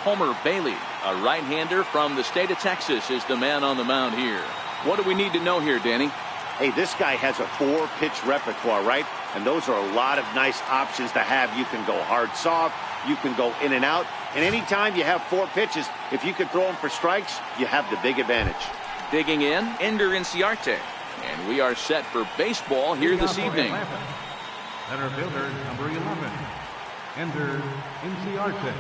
Homer Bailey, a right-hander from the state of Texas, is the man on the mound here. What do we need to know here, Danny? Hey, this guy has a 4-pitch repertoire, right? And those are a lot of nice options to have. You can go hard, soft. You can go in and out. And anytime you have 4 pitches, if you can throw them for strikes, you have the big advantage. Digging in, Ender Inciarte. And we are set for baseball here this evening. Center fielder, number 11, Ender Inciarte.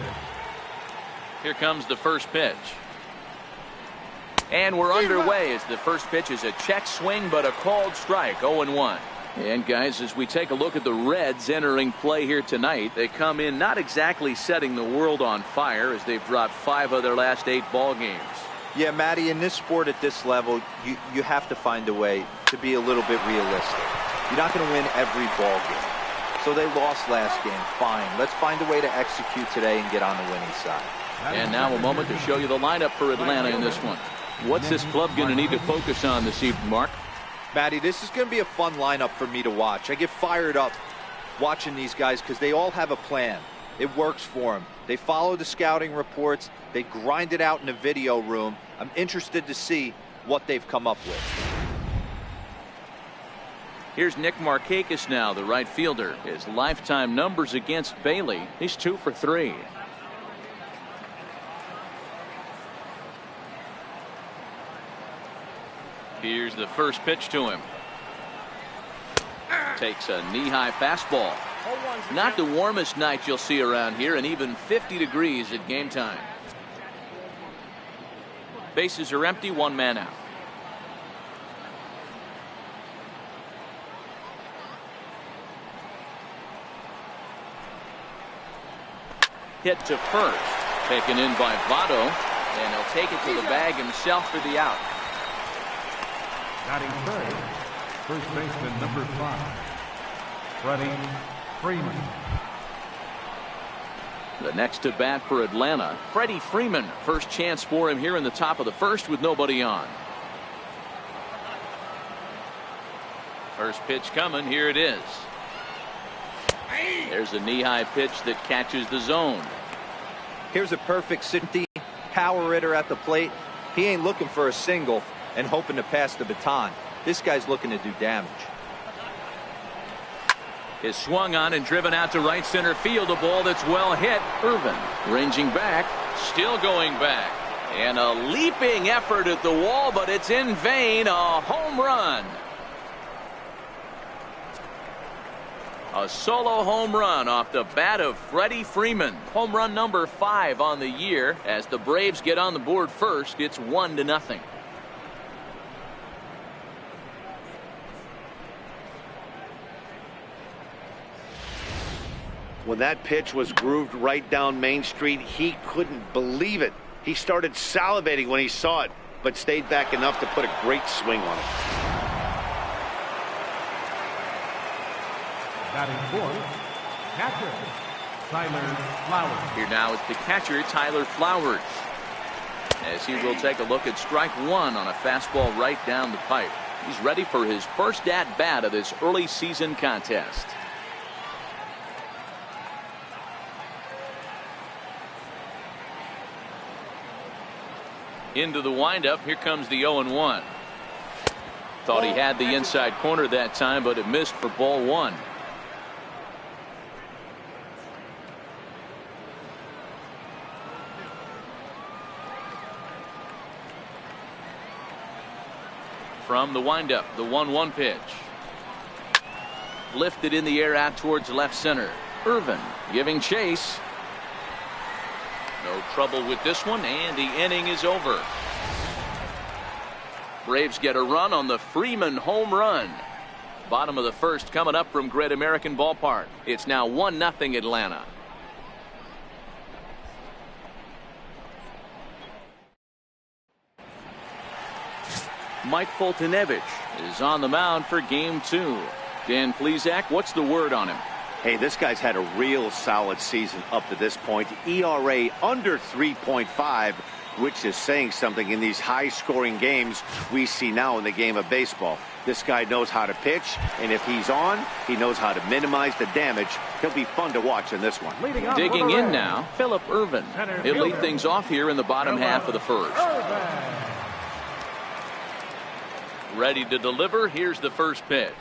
Here comes the first pitch. And we're underway as the first pitch is a check swing, but a called strike, 0-1. And guys, as we take a look at the Reds entering play here tonight, they come in not exactly setting the world on fire as they've dropped 5 of their last 8 ball games. Yeah, Matty, in this sport at this level, you have to find a way to be a little bit realistic. You're not going to win every ball game. So they lost last game. Fine. Let's find a way to execute today and get on the winning side. And now a moment to show you the lineup for Atlanta in this one. What's this club going to need to focus on this evening, Mark? Matty, this is going to be a fun lineup for me to watch. I get fired up watching these guys because they all have a plan. It works for them. They follow the scouting reports. They grind it out in the video room. I'm interested to see what they've come up with. Here's Nick Markakis now, the right fielder. His lifetime numbers against Bailey, he's 2 for 3. Here's the first pitch to him. Takes a knee-high fastball. Not the warmest night you'll see around here, and even 50 degrees at game time. Bases are empty, 1 man out. Hit to first, taken in by Votto, and he'll take it to the bag himself for the out. Batting third, first baseman number 5, Freddie Freeman. The next to bat for Atlanta, Freddie Freeman. First chance for him here in the top of the first with nobody on. First pitch coming, here it is. There's a knee-high pitch that catches the zone. Here's a perfect 60 power hitter at the plate. He ain't looking for a single and hoping to pass the baton. This guy's looking to do damage. Is swung on and driven out to right center field. A ball that's well hit. Irvin ranging back, still going back. And a leaping effort at the wall, but it's in vain. A home run. A solo home run off the bat of Freddie Freeman. Home run number 5 on the year. As the Braves get on the board first, it's 1-0. When that pitch was grooved right down Main Street, he couldn't believe it. He started salivating when he saw it, but stayed back enough to put a great swing on it. Batting fourth, catcher, Tyler Flowers. Here now is the catcher, Tyler Flowers. As he will take a look at strike 1 on a fastball right down the pipe. He's ready for his first at-bat of this early season contest. Into the windup. Here comes the 0-1. Thought he had the inside corner that time, but it missed for ball 1. From the windup, the 1-1 pitch. Lifted in the air out towards left center. Irvin giving chase. No trouble with this one, and the inning is over. Braves get a run on the Freeman home run. Bottom of the first coming up from Great American Ballpark. It's now 1-0 Atlanta. Mike Foltynewicz is on the mound for game 2. Dan Plesac, what's the word on him? Hey, this guy's had a real solid season up to this point. ERA under 3.5, which is saying something in these high-scoring games we see now in the game of baseball. This guy knows how to pitch, and if he's on, he knows how to minimize the damage. He'll be fun to watch in this one. Digging in now, Phillip Ervin. He'll lead things off here in the bottom half of the first. Ready to deliver. Here's the first pitch.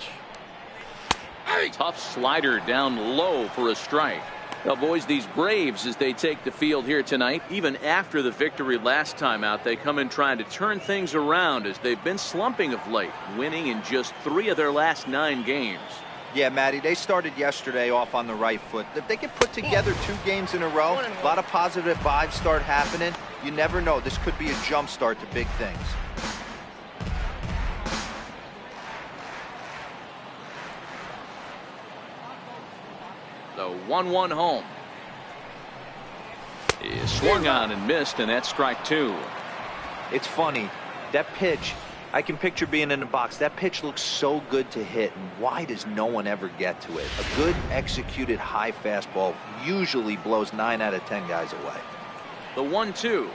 Tough slider down low for a strike. Now, boys, these Braves, as they take the field here tonight, even after the victory last time out, they come in trying to turn things around as they've been slumping of late, winning in just 3 of their last 9 games. Yeah, Matty, they started yesterday off on the right foot. If they can put together 2 games in a row, a lot of positive vibes start happening. You never know. This could be a jump start to big things. The 1-1 home. He swung on and missed, and that's strike 2. It's funny. That pitch, I can picture being in the box. That pitch looks so good to hit, and why does no one ever get to it? A good executed high fastball usually blows 9 out of 10 guys away. The 1-2.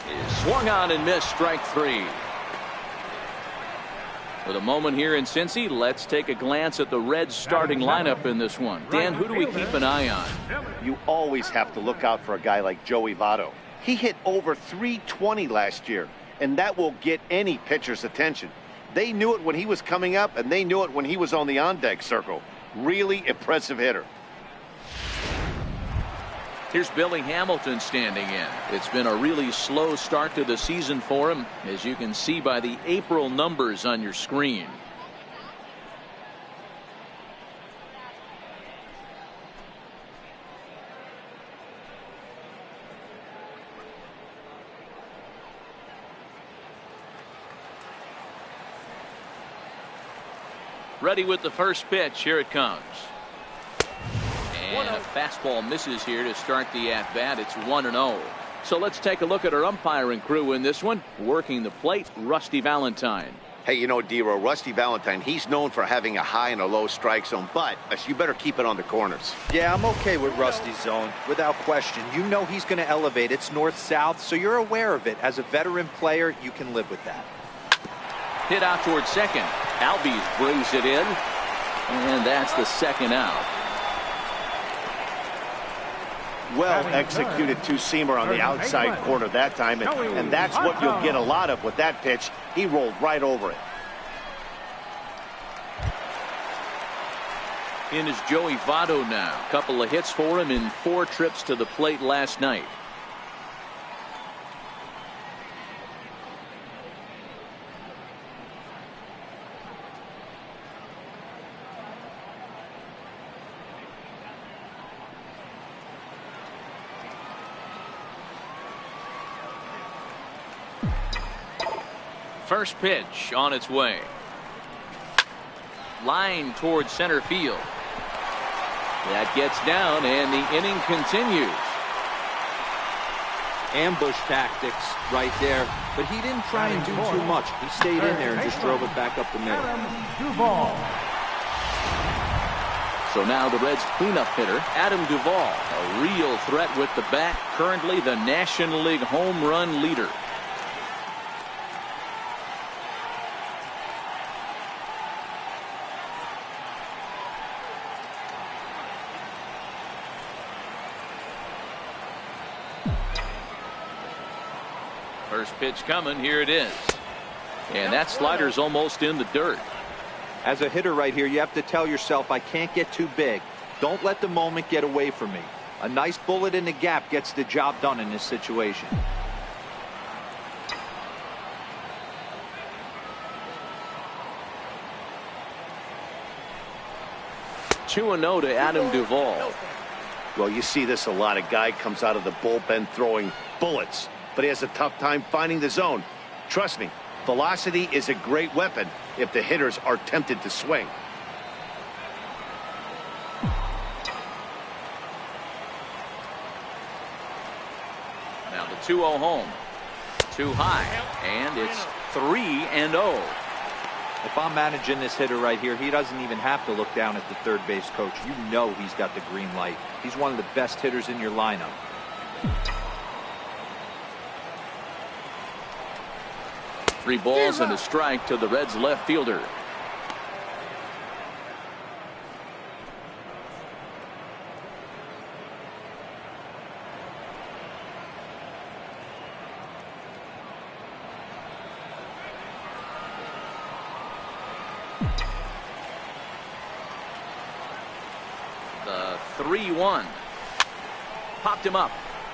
He swung on and missed, strike 3. With a moment here in Cincy, let's take a glance at the Reds starting lineup in this one. Dan, who do we keep an eye on? You always have to look out for a guy like Joey Votto. He hit over .320 last year, and that will get any pitcher's attention. They knew it when he was coming up, and they knew it when he was on the on-deck circle. Really impressive hitter. Here's Billy Hamilton standing in. It's been a really slow start to the season for him, as you can see by the April numbers on your screen. Ready with the first pitch. Here it comes. And a fastball misses here to start the at-bat. It's 1-0. So let's take a look at our umpiring crew in this one. Working the plate, Rusty Valentine. Hey, you know, D-Row, Rusty Valentine, he's known for having a high and a low strike zone, but you better keep it on the corners. Yeah, I'm okay with Rusty's zone, without question. You know he's going to elevate. It's north-south, so you're aware of it. As a veteran player, you can live with that. Hit out towards second. Albies brings it in, and that's the second out. Well executed two-seamer on the outside corner that time, and that's what you'll get a lot of with that pitch. He rolled right over it. In is Joey Votto now. Couple of hits for him in 4 trips to the plate last night. First pitch on its way. Line towards center field. That gets down, and the inning continues. Ambush tactics right there, but he didn't try and do too much. He stayed in there and just drove it back up the middle. So now the Reds cleanup hitter, Adam Duvall, a real threat with the bat, currently the National League home run leader. First pitch coming. Here it is. And that slider's almost in the dirt. As a hitter right here, you have to tell yourself, I can't get too big. Don't let the moment get away from me. A nice bullet in the gap gets the job done in this situation. 2-0 to Adam Duvall. Well, you see this a lot. A guy comes out of the bullpen throwing bullets, but he has a tough time finding the zone. Trust me, velocity is a great weapon if the hitters are tempted to swing. Now the 2-0 home. Too high, and it's 3-0. If I'm managing this hitter right here, he doesn't even have to look down at the third base coach. You know he's got the green light. He's one of the best hitters in your lineup. 3 balls and a strike to the Reds left fielder. The 3-1. Popped him up.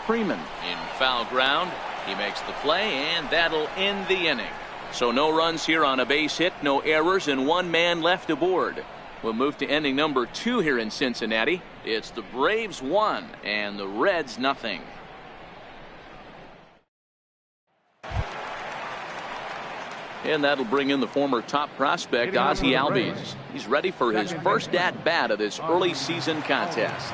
Freeman in foul ground. He makes the play, and that'll end the inning. So no runs here on a base hit, no errors, and 1 man left aboard. We'll move to inning number 2 here in Cincinnati. It's the Braves 1 and the Reds nothing. And that'll bring in the former top prospect, Ozzie Albies. He's ready for his first at-bat of this early season contest.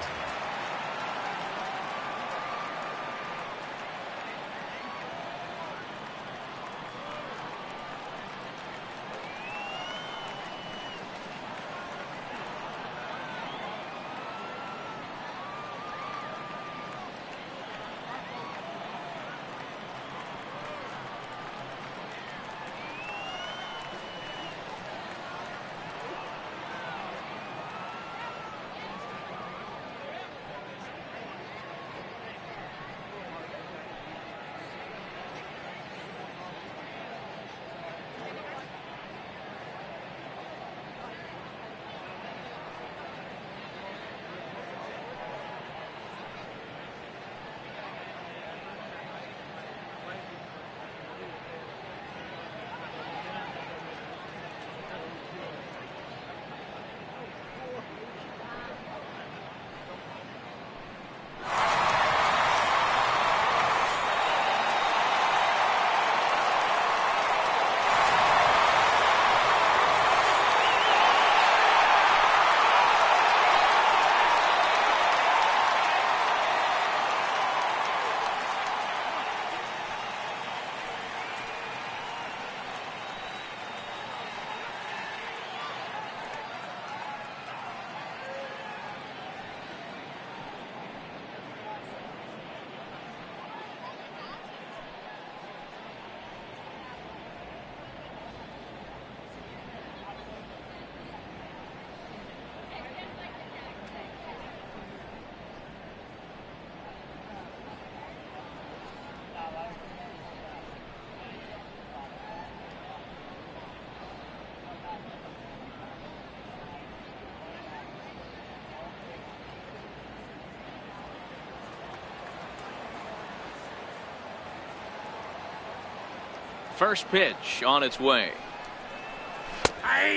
First pitch on its way.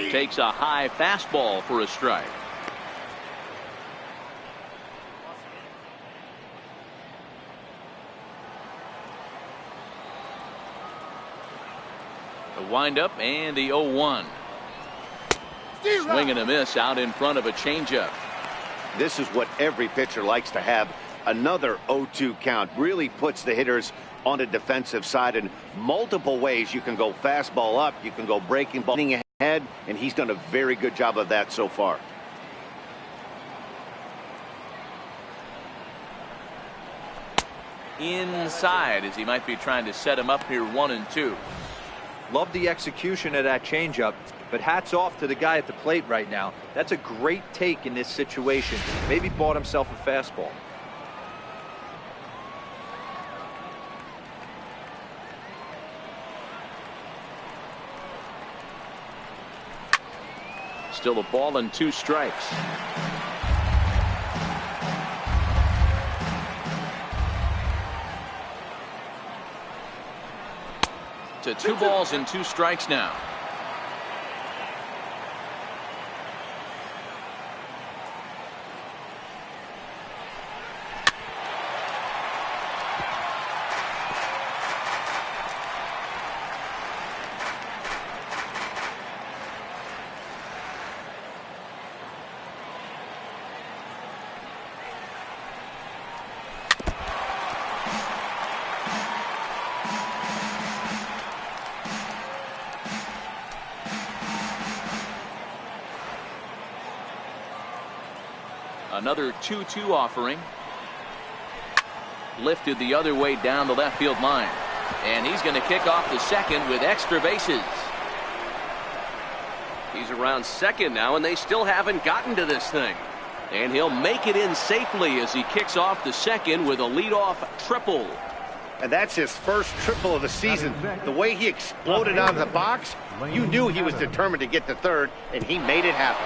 Takes a high fastball for a strike. The windup and the 0-1. Swing and a miss out in front of a changeup. This is what every pitcher likes to have. Another 0-2 count really puts the hitters on the defensive side in multiple ways. You can go fastball up, you can go breaking ball ahead, and he's done a very good job of that so far. Inside, as he might be trying to set him up here 1-2. Love the execution of that changeup, but hats off to the guy at the plate right now. That's a great take in this situation. Maybe bought himself a fastball. Still a ball and 2 strikes. To 2 balls and 2 strikes now. Another 2-2 offering. Lifted the other way down the left field line. And he's going to kick off the second with extra bases. He's around second now, and they still haven't gotten to this thing. And he'll make it in safely as he kicks off the second with a leadoff triple. And that's his first triple of the season. The way he exploded out of the box, you knew he was determined to get to third, and he made it happen.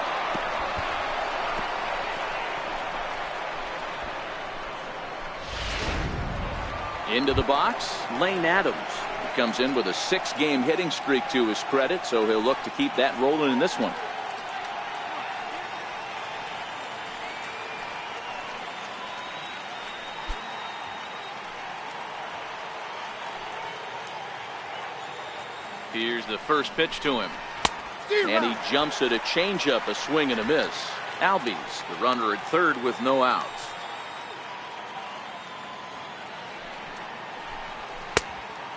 Into the box, Lane Adams. He comes in with a 6-game hitting streak to his credit, so he'll look to keep that rolling in this one. Here's the first pitch to him. And he jumps at a changeup, a swing and a miss. Albies, the runner at third with no outs.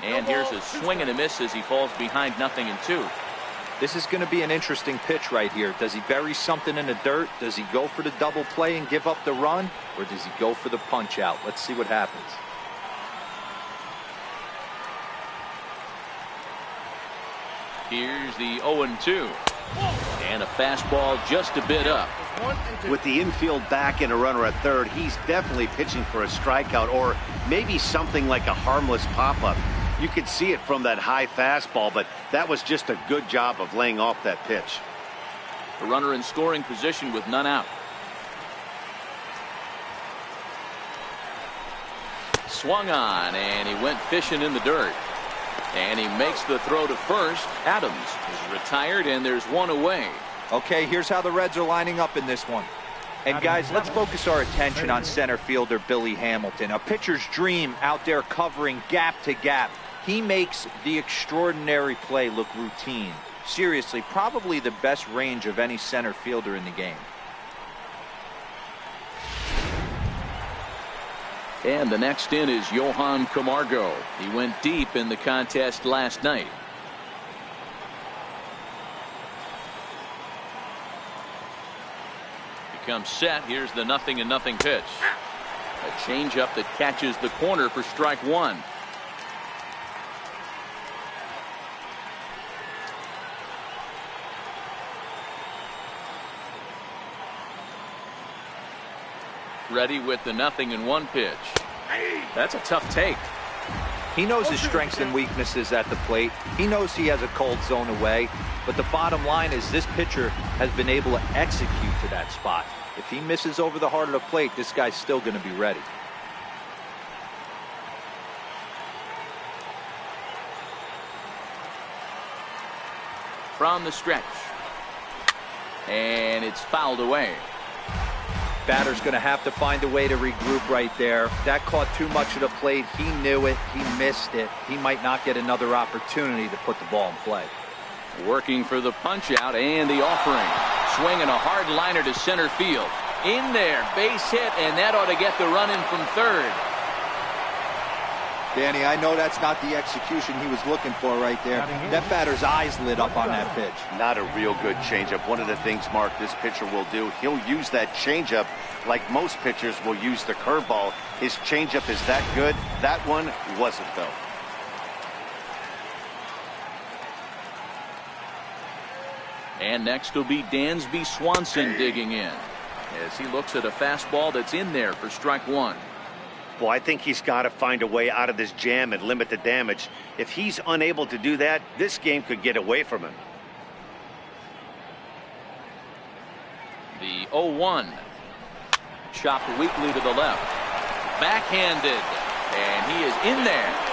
And here's a swing and a miss as he falls behind 0-2. This is going to be an interesting pitch right here. Does he bury something in the dirt? Does he go for the double play and give up the run? Or does he go for the punch out? Let's see what happens. Here's the 0-2. And a fastball just a bit up. With the infield back and a runner at third, he's definitely pitching for a strikeout or maybe something like a harmless pop-up. You could see it from that high fastball, but that was just a good job of laying off that pitch. The runner in scoring position with none out. Swung on, and he went fishing in the dirt. And he makes the throw to first. Adams is retired, and there's one away. Okay, here's how the Reds are lining up in this one. And guys, let's focus our attention on center fielder Billy Hamilton. A pitcher's dream out there covering gap to gap. He makes the extraordinary play look routine. Seriously, probably the best range of any center fielder in the game. And the next in is Johan Camargo. He went deep in the contest last night. He comes set. Here's the 0-0 pitch. A changeup that catches the corner for strike one. Ready with the 0-1 pitch. That's a tough take. He knows his strengths and weaknesses at the plate. He knows he has a cold zone away. But the bottom line is this pitcher has been able to execute to that spot. If he misses over the heart of the plate, this guy's still going to be ready. From the stretch. And it's fouled away. Batter's going to have to find a way to regroup right there. That caught too much of the plate. He knew it. He missed it. He might not get another opportunity to put the ball in play. Working for the punch out and the offering. Swinging a hard liner to center field. In there, base hit, and that ought to get the run in from third. Danny, I know that's not the execution he was looking for right there. That batter's eyes lit up on that pitch. Not a real good changeup. One of the things, Mark, this pitcher will do, he'll use that changeup like most pitchers will use the curveball. His changeup is that good. That one wasn't, though. And next will be Dansby Swanson digging in as he looks at a fastball that's in there for strike one. Well, I think he's got to find a way out of this jam and limit the damage. If he's unable to do that, this game could get away from him. The 0-1. Chopped weakly to the left. Backhanded. And he is in there.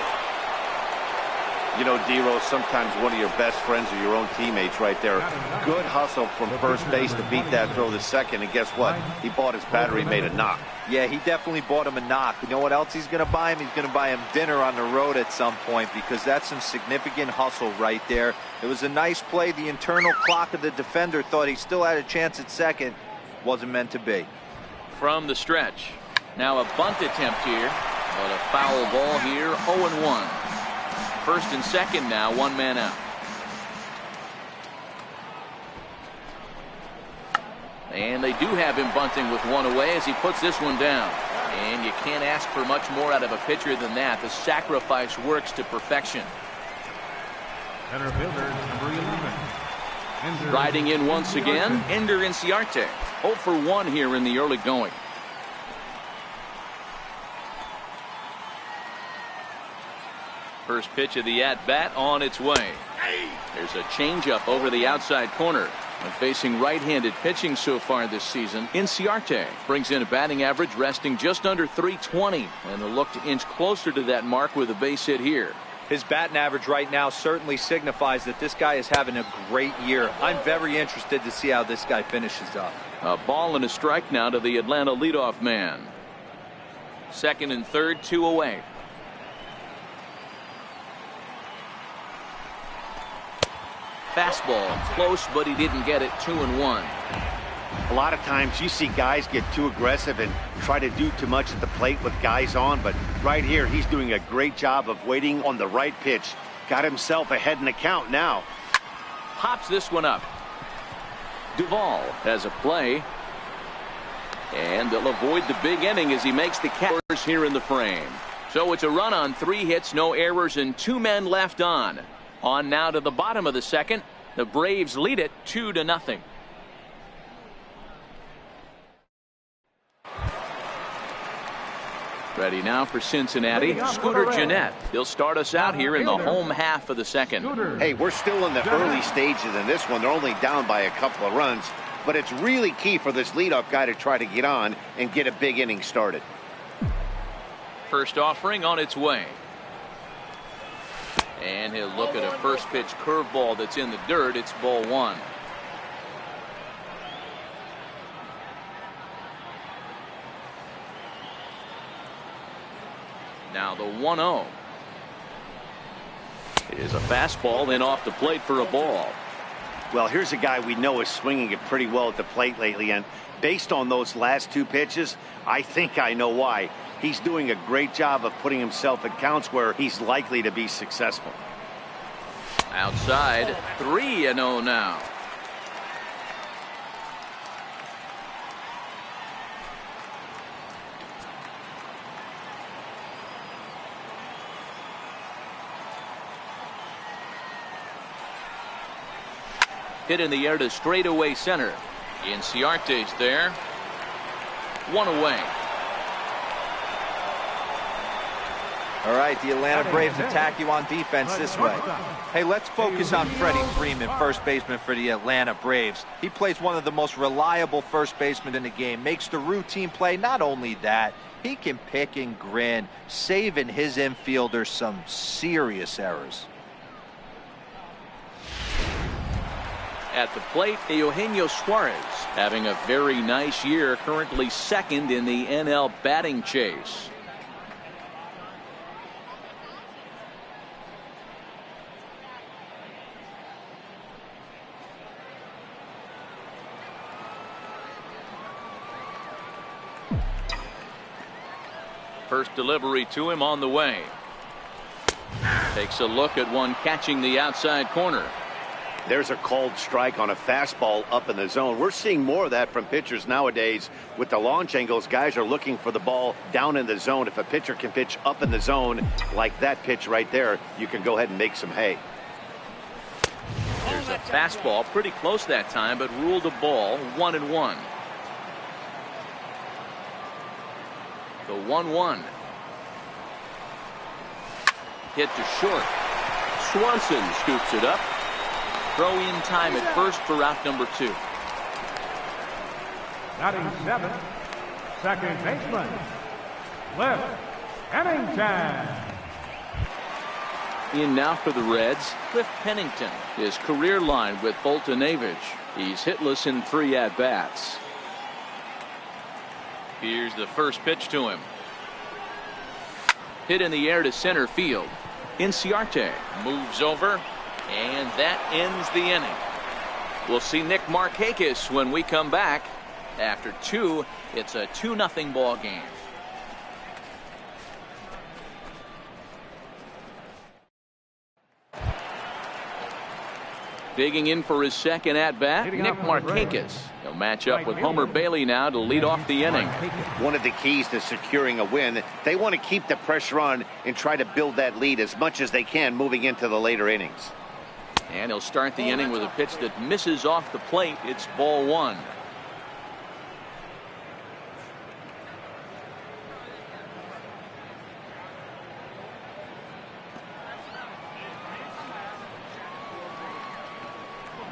You know, D-Rose, sometimes one of your best friends are your own teammates right there. Good hustle from first base to beat that throw to second. And guess what? He bought his battery made a knock. Yeah, he definitely bought him a knock. You know what else he's going to buy him? He's going to buy him dinner on the road at some point, because that's some significant hustle right there. It was a nice play. The internal clock of the defender thought he still had a chance at second. Wasn't meant to be. From the stretch. Now a bunt attempt here, but a foul ball here. 0-1. First and second now, one man out. And they do have him bunting with one away as he puts this one down. And you can't ask for much more out of a pitcher than that. The sacrifice works to perfection. Center fielder, number 11. Ender. Riding in once again, Ender Inciarte. 0 for 1 here in the early going. First pitch of the at-bat on its way. There's a changeup over the outside corner. And facing right-handed pitching so far this season, Inciarte brings in a batting average resting just under .320, and a look to inch closer to that mark with a base hit here. His batting average right now certainly signifies that this guy is having a great year. I'm very interested to see how this guy finishes up. A ball and a strike now to the Atlanta leadoff man. Second and third, 2 away. Fastball close, but he didn't get it. 2-1. A lot of times you see guys get too aggressive and try to do too much at the plate with guys on, but right here he's doing a great job of waiting on the right pitch. Got himself ahead in the count now. Pops this one up. Duvall has a play, and they'll avoid the big inning as he makes the catch here in the frame. So it's a run on 3 hits, no errors, and 2 men left on. On now to the bottom of the second. The Braves lead it 2-0. Ready now for Cincinnati. Scooter Gennett. He'll start us out here in the home half of the second. Hey, we're still in the early stages in this one. They're only down by a couple of runs, but it's really key for this leadoff guy to try to get on and get a big inning started. First offering on its way. And he'll look at a first pitch curveball that's in the dirt. It's ball 1. Now the 1-0 is a fastball in off the plate for a ball. Well, here's a guy we know is swinging it pretty well at the plate lately, and based on those last 2 pitches, I think I know why. He's doing a great job of putting himself in counts where he's likely to be successful. Outside, 3-0 now. Hit in the air to straightaway center. Inciarte's there. 1 away. All right, the Atlanta Braves attack you on defense this way. Hey, let's focus on Freddie Freeman, first baseman for the Atlanta Braves. He plays one of the most reliable first basemen in the game, makes the routine play. Not only that, he can pick and grin, saving his infielders some serious errors. At the plate, Eugenio Suarez having a very nice year, currently second in the NL batting chase. First delivery to him on the way. Takes a look at one catching the outside corner. There's a called strike on a fastball up in the zone. We're seeing more of that from pitchers nowadays. With the launch angles, guys are looking for the ball down in the zone. If a pitcher can pitch up in the zone like that pitch right there, you can go ahead and make some hay. There's a fastball pretty close that time, but ruled a ball. 1-1. The 1-1. Hit to short. Swanson scoops it up. Throw in time at first for out number 2. Batting 7th, second baseman, Cliff Pennington. In now for the Reds, Cliff Pennington. His career line with Boltonavich. He's hitless in 3 at-bats. Here's the first pitch to him. Hit in the air to center field. Inciarte moves over, and that ends the inning. We'll see Nick Markakis when we come back. After 2, it's a 2-0 ball game. Digging in for his second at-bat, Nick Markakis. He'll match up with Homer Bailey now to lead off the inning. One of the keys to securing a win, they want to keep the pressure on and try to build that lead as much as they can moving into the later innings. And he'll start the inning with a pitch that misses off the plate. It's ball one.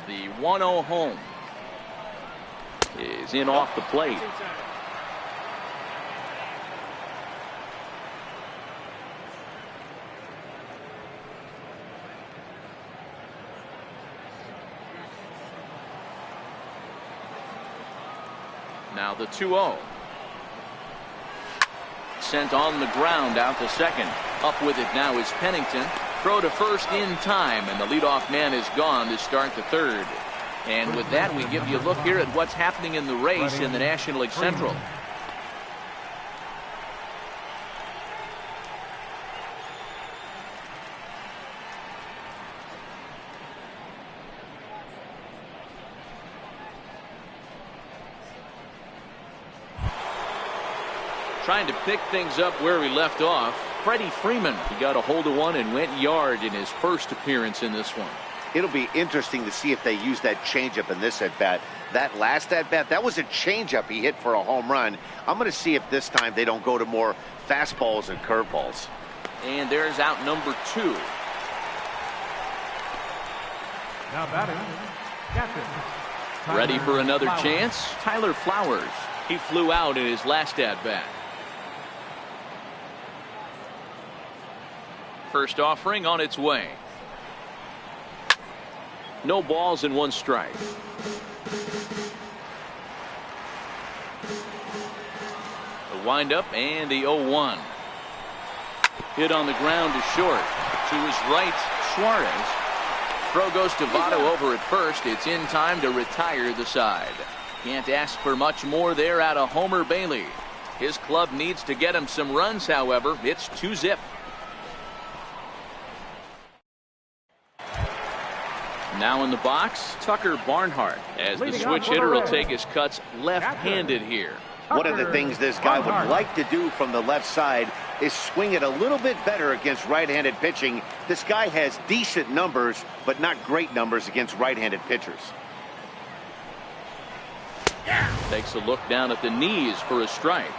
The 1-0 home is in off the plate. Now the 2-0. Sent on the ground out to second. Up with it now is Pennington. Throw to first in time, and the leadoff man is gone to start the third. And with that, we give you a look here at what's happening in the race in the National League Central. Trying to pick things up where we left off. Freddie Freeman, he got a hold of one and went yard in his first appearance in this one. It'll be interesting to see if they use that changeup in this at-bat. That last at-bat, that was a changeup he hit for a home run. I'm going to see if this time they don't go to more fastballs and curveballs. And there's out number 2. Now batting, captain. Ready for another chance? Tyler Flowers. He flew out in his last at-bat. First offering on its way. No balls and 1 strike. The windup and the 0-1. Hit on the ground to short. To his right, Suarez. Throw goes to Votto over at first. It's in time to retire the side. Can't ask for much more there out of Homer Bailey. His club needs to get him some runs, however. It's 2-zip. Now in the box, Tucker Barnhart, as the switch hitter will take his cuts left-handed here. One of the things this guy would like to do from the left side is swing it a little bit better against right-handed pitching. This guy has decent numbers, but not great numbers against right-handed pitchers. Takes a look down at the knees for a strike.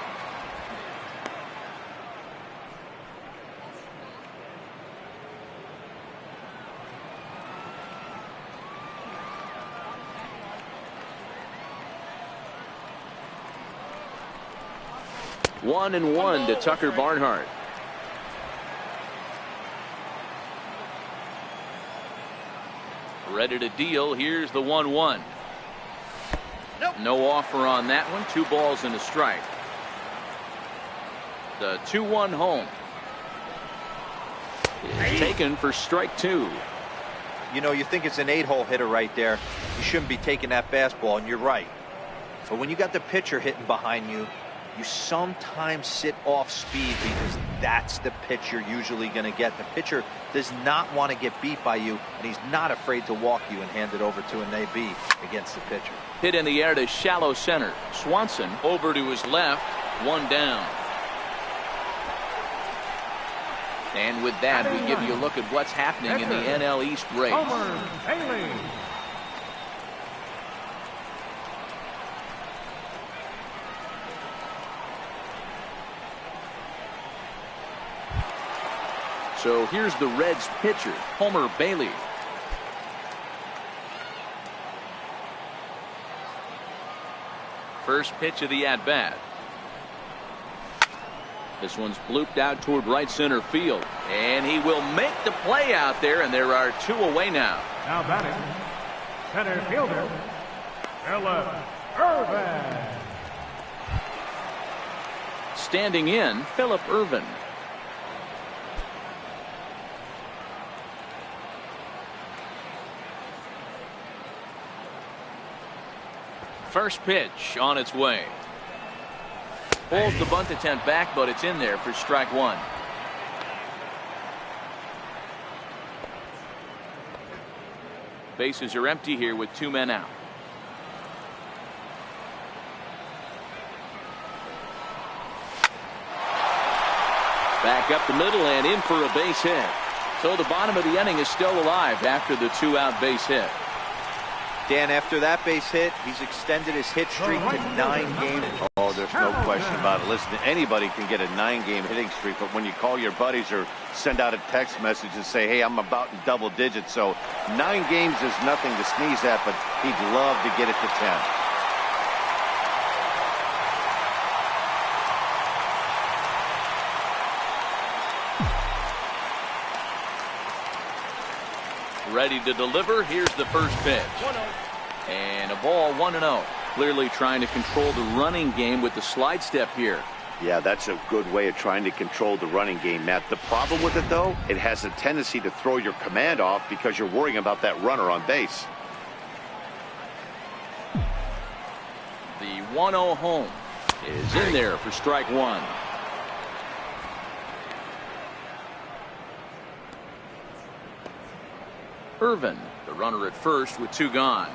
One and one to Tucker Barnhart. Ready to deal. Here's the 1-1. No offer on that one. 2 balls and a strike. The 2-1 home is taken for strike 2. You know, you think it's an 8-hole hitter right there. You shouldn't be taking that fastball, and you're right. But when you got the pitcher hitting behind you, you sometimes sit off speed because that's the pitch you're usually going to get. The pitcher does not want to get beat by you, and he's not afraid to walk you and hand it over to an AB against the pitcher. Hit in the air to shallow center. Swanson over to his left. 1 down. And with that, we give you a look at what's happening in the NL East race. Homer Bailey. So here's the Reds pitcher, Homer Bailey. First pitch of the at-bat. This one's blooped out toward right center field. And he will make the play out there, and there are 2 away now. Now batting, center fielder, Philip Irvin. Standing in, Philip Irvin. First pitch on its way. Pulls the bunt attempt back, but it's in there for strike 1. Bases are empty here with 2 men out. Back up the middle and in for a base hit. So the bottom of the inning is still alive after the 2-out base hit. Dan, after that base hit, he's extended his hit streak to 9 games. Oh, there's no question about it. Listen, anybody can get a 9-game hitting streak, but when you call your buddies or send out a text message and say, hey, I'm about in double digits, so 9 games is nothing to sneeze at, but he'd love to get it to 10. Ready to deliver. Here's the first pitch. And a ball 1-0. Clearly trying to control the running game with the slide step here. Yeah, that's a good way of trying to control the running game, Matt. The problem with it, though, it has a tendency to throw your command off because you're worrying about that runner on base. The 1-0 home is in there for strike 1. Irvin, the runner at first with 2 gone.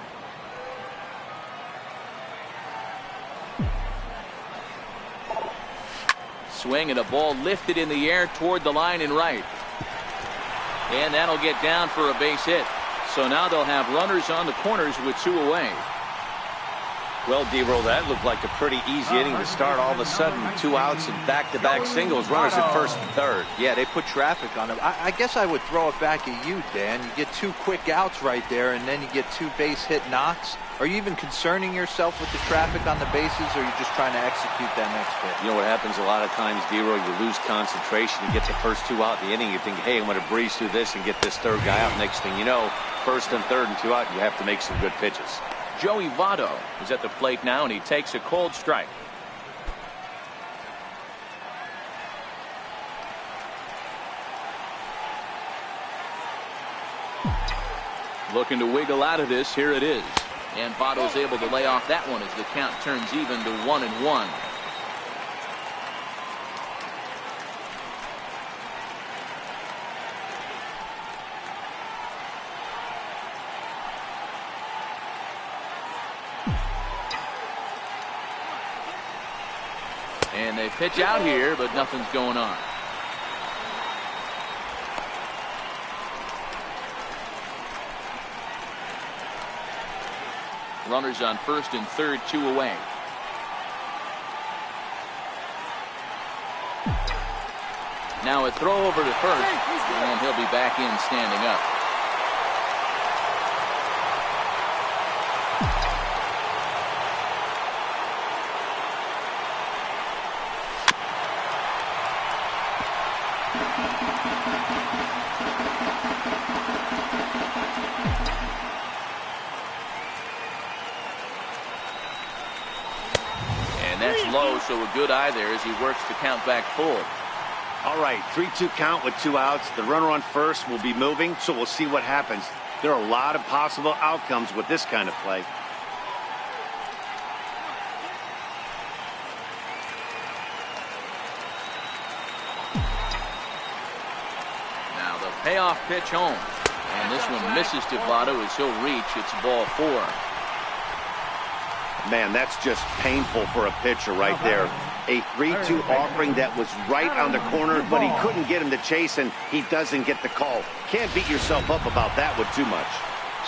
Swing and a ball lifted in the air toward the line and right. And that'll get down for a base hit. So now they'll have runners on the corners with 2 away. Well, D-Roll, that looked like a pretty easy inning to start. All of a sudden, 2 outs and back-to-back singles, runners at first and third. Yeah, they put traffic on him. I guess I would throw it back at you, Dan. You get 2 quick outs right there, and then you get 2 base hit knocks. Are you even concerning yourself with the traffic on the bases, or are you just trying to execute that next hit? You know what happens a lot of times, D-Roll, you lose concentration. You get the first 2 out in the inning. You think, hey, I'm going to breeze through this and get this 3rd guy out. Next thing you know, 1st and 3rd and 2 out, you have to make some good pitches. Joey Votto is at the plate now, and he takes a cold strike. Looking to wiggle out of this. Here it is. And Votto's able to lay off that one as the count turns even to 1-1. And they pitch out here, but nothing's going on. Runners on 1st and 3rd, 2 away. Now a throw over to 1st, and he'll be back in standing up. Low, so a good eye there as he works to count back full. All right, 3-2 count with 2 outs. The runner on 1st will be moving, so we'll see what happens. There are a lot of possible outcomes with this kind of play. Now the payoff pitch home, and this one misses to Votto as he'll reach. It's ball 4. Man, that's just painful for a pitcher right there. A 3-2 offering that was right on the corner, but he couldn't get him to chase, and he doesn't get the call. Can't beat yourself up about that one too much.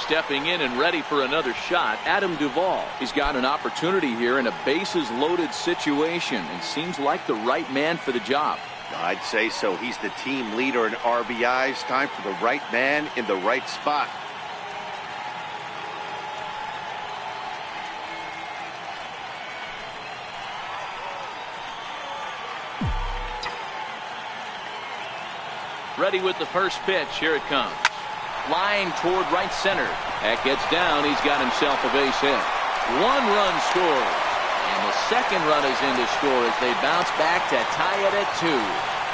Stepping in and ready for another shot, Adam Duvall. He's got an opportunity here in a bases-loaded situation and seems like the right man for the job. I'd say so. He's the team leader in RBIs. Time for the right man in the right spot. Ready with the first pitch. Here it comes. Line toward right center. That gets down. He's got himself a base hit. 1 run scored. And the second run is in to score as they bounce back to tie it at 2.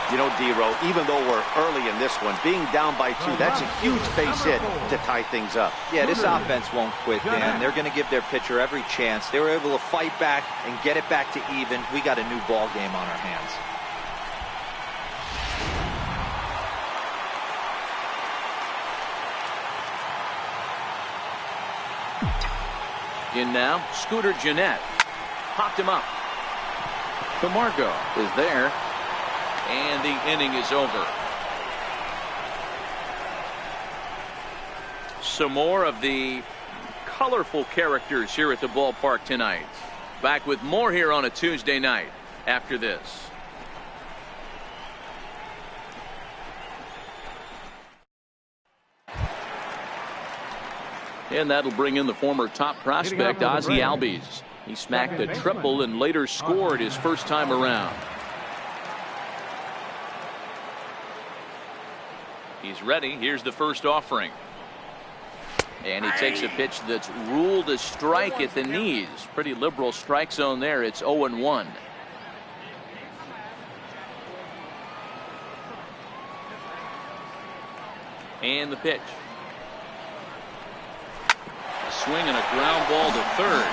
You know, D-Row, even though we're early in this one, being down by 2, that's a huge base hit to tie things up. Yeah, this offense won't quit, Dan. They're going to give their pitcher every chance. They were able to fight back and get it back to even. We got a new ball game on our hands. In now, Scooter Gennett. Popped him up. Camargo is there. And the inning is over. Some more of the colorful characters here at the ballpark tonight. Back with more here on a Tuesday night after this. And that'll bring in the former top prospect, Ozzie Albies. He smacked a triple and later scored his first time around. He's ready. Here's the first offering. And he takes a pitch that's ruled a strike at the knees. Pretty liberal strike zone there. It's 0-1. And the pitch. A swing and a ground ball to third.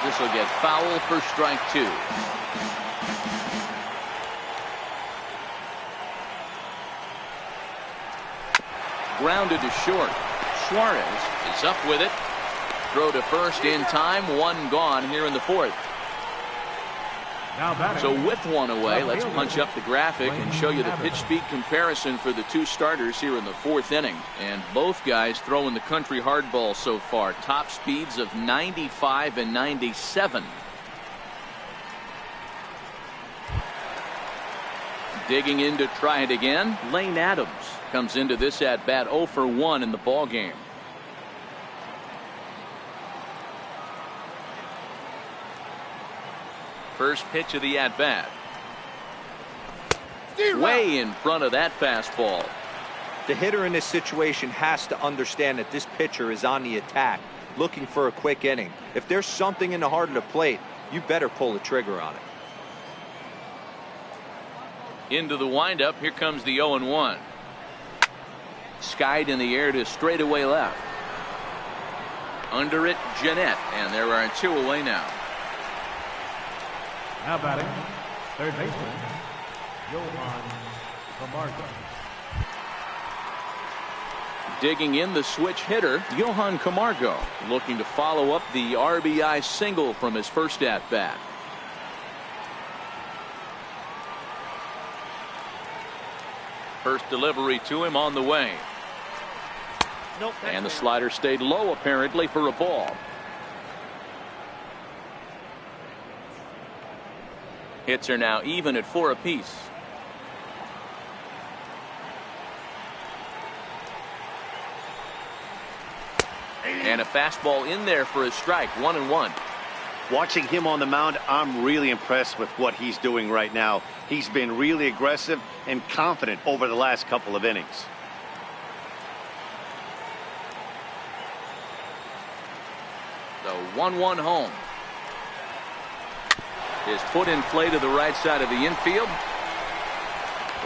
This will get foul for strike 2. Grounded to short. Suarez is up with it. Throw to first in time. One gone here in the fourth. So with one away, let's punch up the graphic and show you the pitch speed comparison for the two starters here in the fourth inning. And both guys throwing the country hardball so far. Top speeds of 95 and 97. Digging in to try it again. Lane Adams comes into this at bat 0 for 1 in the ball game. First pitch of the at bat. Way in front of that fastball. The hitter in this situation has to understand that this pitcher is on the attack, looking for a quick inning. If there's something in the heart of the plate, you better pull the trigger on it. Into the windup. Here comes the 0-1. Skied in the air to straightaway left. Under it, Gennett, and there are two away now. Now batting, third baseman, Johan Camargo. Digging in the switch hitter, Johan Camargo, looking to follow up the RBI single from his first at bat. First delivery to him on the way. Nope, and the slider stayed low apparently for a ball. Hits are now even at 4 apiece. And a fastball in there for a strike. 1-1. Watching him on the mound, I'm really impressed with what he's doing right now. He's been really aggressive and confident over the last couple of innings. The 1-1 home is put in play to the right side of the infield.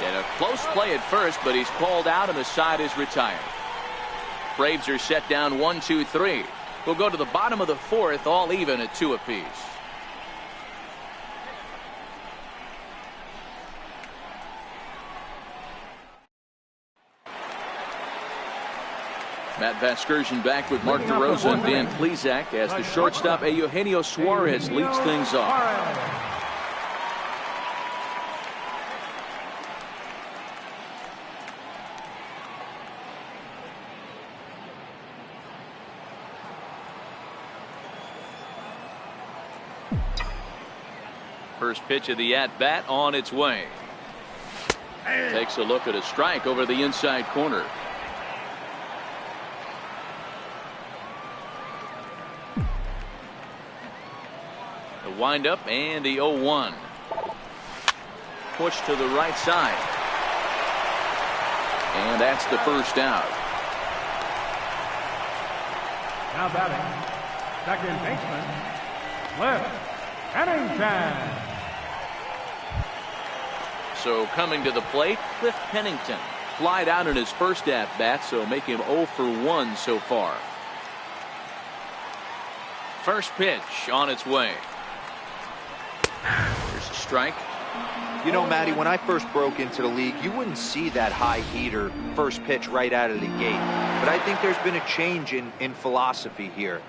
And a close play at first, but he's called out and the side is retired. Braves are set down 1-2-3. We'll go to the bottom of the fourth, all even at 2 apiece. Matt Vasgersian back with Mark DeRosa and Dan Plesac as the shortstop Eugenio Suarez leads things off. First pitch of the at-bat on its way. Takes a look at a strike over the inside corner. The windup and the 0-1. Push to the right side. And that's the first out. Now batting, second baseman, Cliff Pennington. So coming to the plate, Cliff Pennington. Flied out in his first at-bat, so make him 0 for 1 so far. First pitch on its way. There's a strike. You know, Matty, when I first broke into the league, you wouldn't see that high heater first pitch right out of the gate. But I think there's been a change in philosophy here.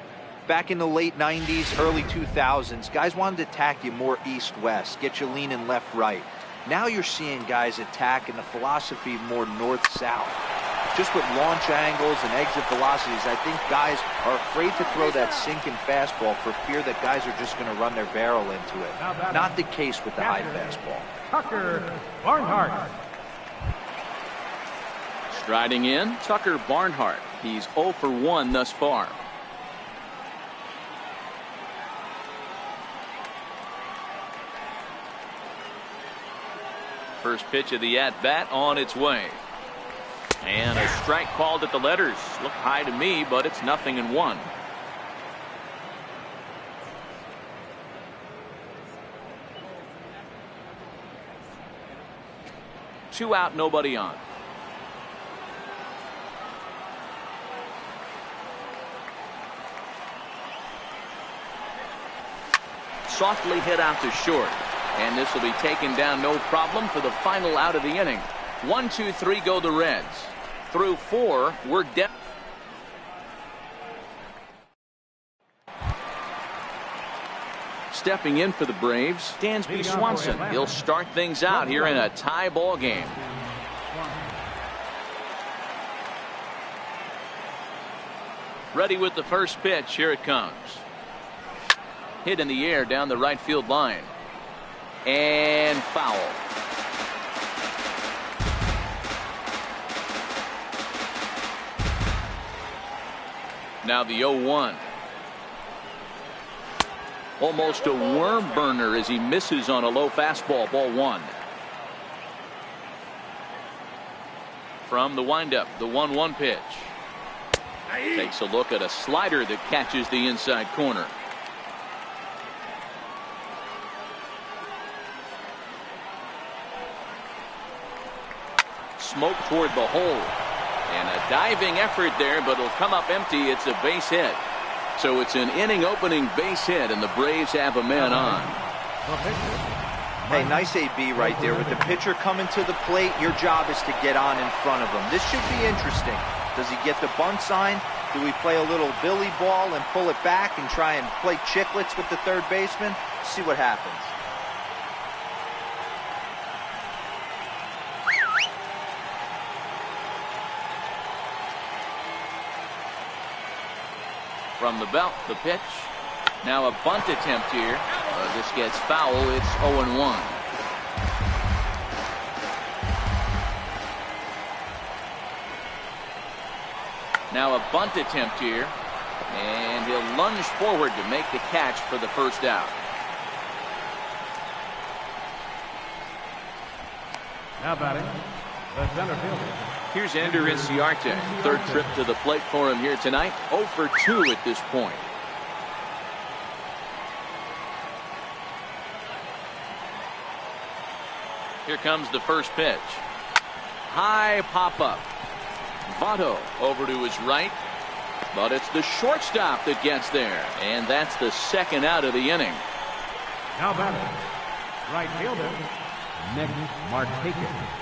Back in the late 90s, early 2000s, guys wanted to attack you more east-west, get you leaning left-right. Now you're seeing guys attack in the philosophy more north-south. Just with launch angles and exit velocities, I think guys are afraid to throw that sinking fastball for fear that guys are just going to run their barrel into it. Not the case with the high fastball. Tucker Barnhart. Striding in, Tucker Barnhart. He's 0 for 1 thus far. First pitch of the at-bat on its way. And a strike called at the letters. Looked high to me, but it's 0-1. Two out, nobody on. Softly hit out to short. And this will be taken down no problem for the final out of the inning. 1, 2, 3 go the Reds. Through 4, we're down. Stepping in for the Braves, Dansby Swanson. He'll start things out here in a tie ball game. Ready with the first pitch. Here it comes. Hit in the air down the right field line. And foul. Now the 0-1. Almost a worm burner as he misses on a low fastball. Ball 1. From the windup, the 1-1 pitch. Takes a look at a slider that catches the inside corner. Smoke toward the hole. And a diving effort there, but it'll come up empty. It's a base hit. So it's an inning opening base hit, and the Braves have a man on. Hey, nice AB right there. With the pitcher coming to the plate, your job is to get on in front of him. This should be interesting. Does he get the bunt sign? Do we play a little billy ball and pull it back and try and play chicklets with the third baseman? See what happens. From the belt, the pitch. Now a bunt attempt here. This gets foul. It's 0-1. Now a bunt attempt here. And he'll lunge forward to make the catch for the first out. Now batting, the center fielder. Here's Ender Inciarte. Third trip to the plate for him here tonight. 0 for 2 at this point. Here comes the first pitch. High pop up. Votto over to his right. But it's the shortstop that gets there. And that's the second out of the inning. Now batting, right fielder, Nick Markakis.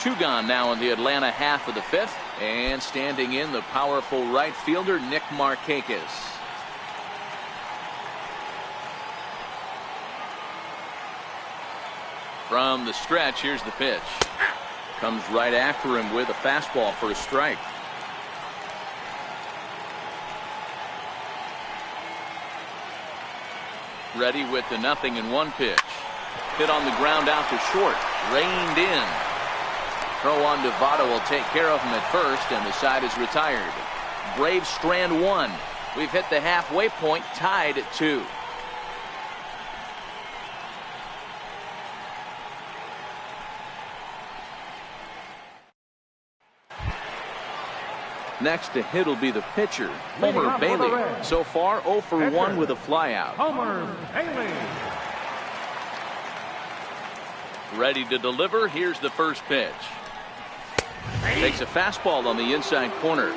2 gone now in the Atlanta half of the 5th. And standing in, the powerful right fielder, Nick Markakis. From the stretch, here's the pitch. Comes right after him with a fastball for a strike. Ready with the 0-1 pitch. Hit on the ground out to short. Reined in. Throw on to Votto will take care of him at first, and the side is retired. Braves strand 1. We've hit the halfway point, tied at 2. Next to hit will be the pitcher, Homer Bailey. So far 0 for 1 with a flyout. Homer Bailey. Ready to deliver. Here's the first pitch. Takes a fastball on the inside corner.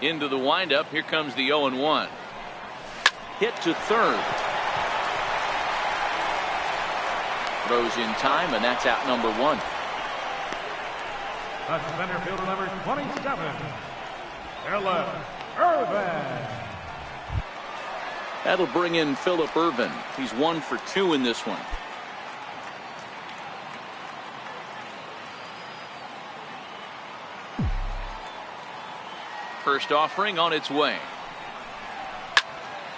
Into the windup. Here comes the 0-1. Hit to third. Throws in time, and that's out number 1. The center fielder, number 27, Phillip Ervin. That'll bring in Phillip Ervin. He's 1 for 2 in this one. First offering on its way.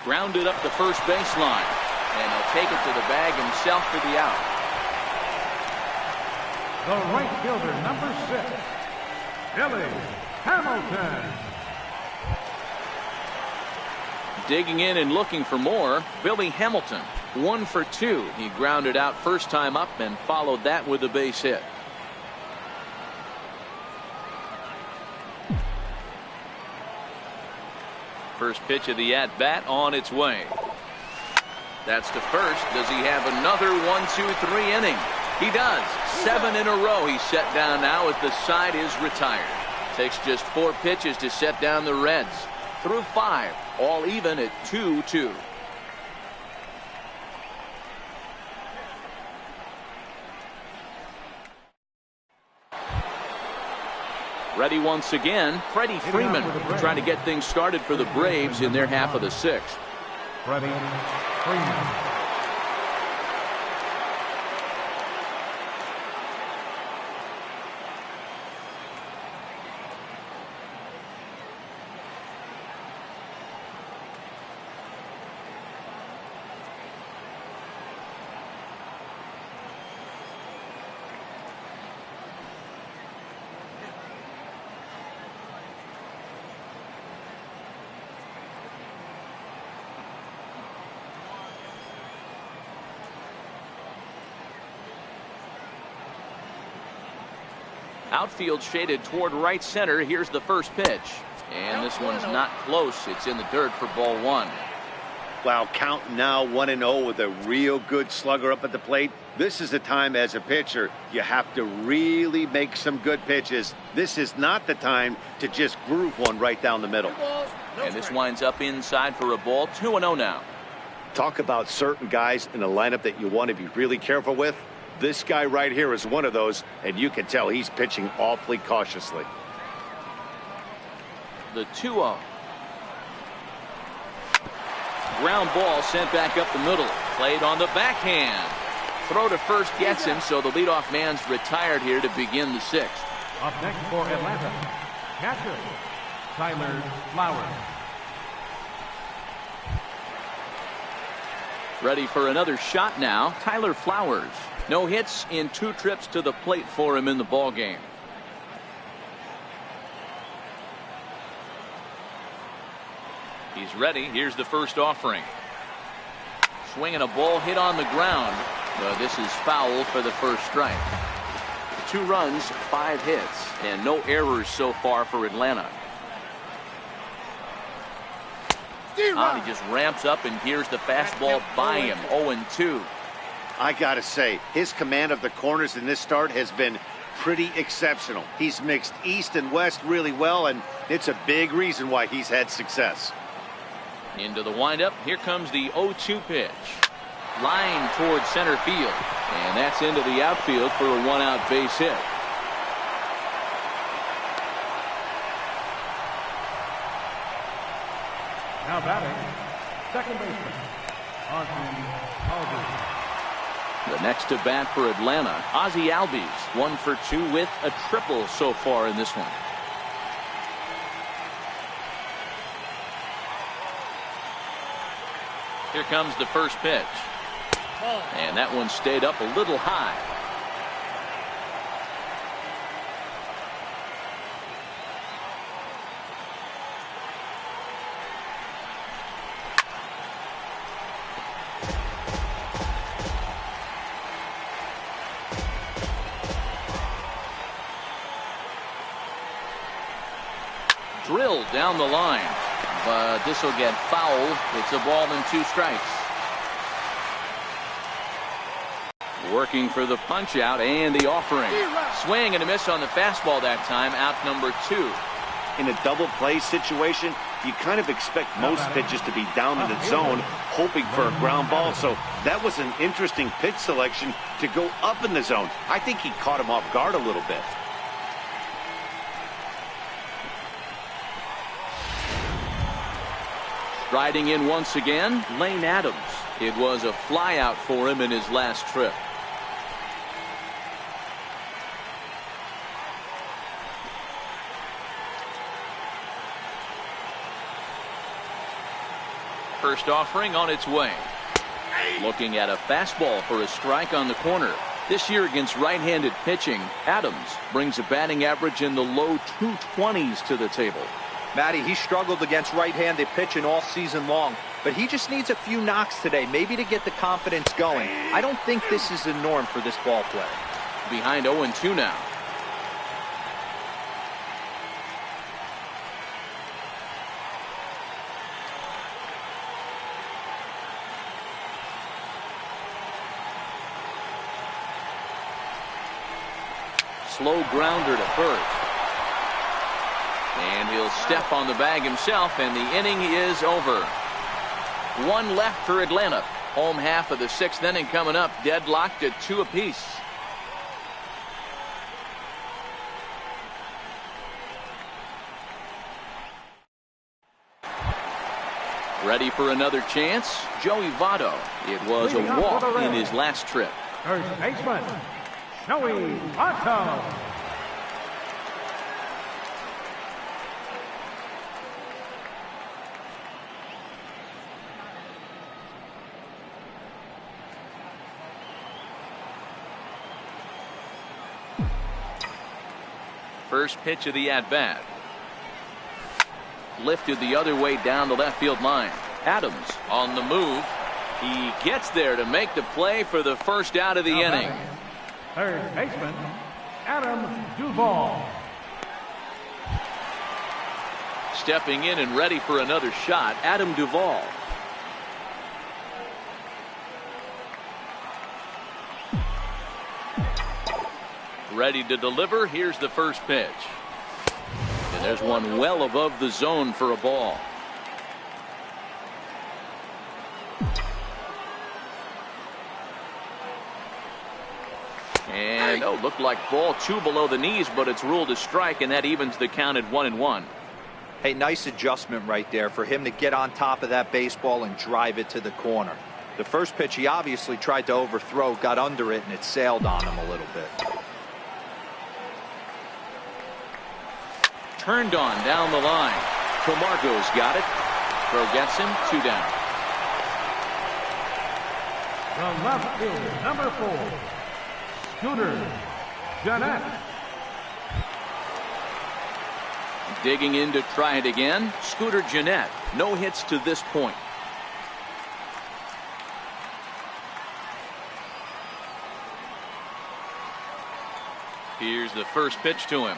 Grounded up the first baseline. And he'll take it to the bag himself for the out. The right fielder, number 6, Billy Hamilton. Digging in and looking for more, Billy Hamilton. 1 for 2. He grounded out first time up and followed that with a base hit. First pitch of the at-bat on its way. That's to first. Does he have another 1-2-3 inning? He does. 7 in a row he's set down now as the side is retired. Takes just 4 pitches to set down the Reds. Through 5, all even at 2-2. Ready once again, Freddie Freeman trying to get things started for the Braves in their half of the 6th. Freddie Freeman. Outfield shaded toward right center. Here's the first pitch. And this one's not close. It's in the dirt for ball 1. Wow, count now 1-0 with a real good slugger up at the plate. This is the time as a pitcher you have to really make some good pitches. This is not the time to just groove one right down the middle. And this winds up inside for a ball. 2-0 now. Talk about certain guys in the lineup that you want to be really careful with. This guy right here is one of those, and you can tell he's pitching awfully cautiously. The 2-0. Ground ball sent back up the middle. Played on the backhand. Throw to first gets him, so the leadoff man's retired here to begin the 6th. Up next for Atlanta, catcher Tyler Flowers. Ready for another shot now, Tyler Flowers. No hits in 2 trips to the plate for him in the ball game. He's ready. Here's the first offering. Swinging a ball hit on the ground. But this is foul for the first strike. 2 runs, 5 hits, and no errors so far for Atlanta. He just ramps up, and here's the fastball by him. 0-2. I got to say, his command of the corners in this start has been pretty exceptional. He's mixed east and west really well, and it's a big reason why he's had success. Into the windup. Here comes the 0-2 pitch. Line towards center field. And that's into the outfield for a 1-out base hit. Now batting, second baseman, Ozzie Albies. The next to bat for Atlanta, Ozzie Albies, 1 for 2 with a triple so far in this one. Here comes the first pitch. And that one stayed up a little high. Drilled down the line, but this will get fouled. It's a ball and 2 strikes. Working for the punch out and the offering. Swing and a miss on the fastball that time. Out number 2. in a double play situation, you kind of expect most pitches to be down in the zone, hoping for a ground ball. So that was an interesting pitch selection to go up in the zone. I think he caught him off guard a little bit. Riding in once again, Lane Adams. It was a flyout for him in his last trip. First offering on its way. Looking at a fastball for a strike on the corner. This year against right-handed pitching, Adams brings a batting average in the low 220s to the table. Matty, he struggled against right-handed pitching all season long, but he just needs a few knocks today, maybe to get the confidence going. I don't think this is the norm for this ball player. Behind 0-2 now. Slow grounder to first. And he'll step on the bag himself, and the inning is over. One left for Atlanta. Home half of the sixth inning coming up, deadlocked at 2 apiece. Ready for another chance? Joey Votto. It was a walk in his last trip. First baseman, Joey Votto. First pitch of the at-bat. Lifted the other way down the left field line. Adams on the move. He gets there to make the play for the first out of the inning. Third baseman, Adam Duvall. Stepping in and ready for another shot, Adam Duvall. Ready to deliver. Here's the first pitch. And there's one well above the zone for a ball. And looked like ball 2 below the knees, but it's ruled a strike, and that evens the count at 1-1. Hey, nice adjustment right there for him to get on top of that baseball and drive it to the corner. The first pitch he obviously tried to overthrow, got under it, and it sailed on him a little bit. Turned on down the line. Camargo's got it. Throw gets him, 2 down. The left fielder, number 4, Scooter Gennett. Digging in to try it again, Scooter Gennett. No hits to this point. Here's the first pitch to him.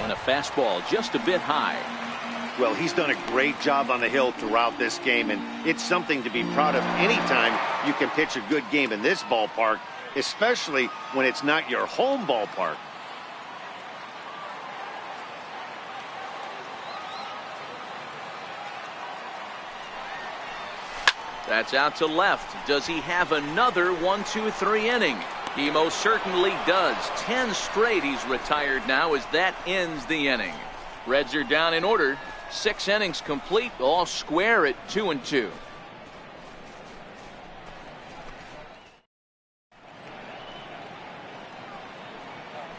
And a fastball just a bit high. Well, he's done a great job on the hill throughout this game, and it's something to be proud of anytime you can pitch a good game in this ballpark, especially when it's not your home ballpark. That's out to left. Does he have another 1-2-3 inning? He most certainly does. 10 straight he's retired now as that ends the inning. Reds are down in order. 6 innings complete, all square at 2-2.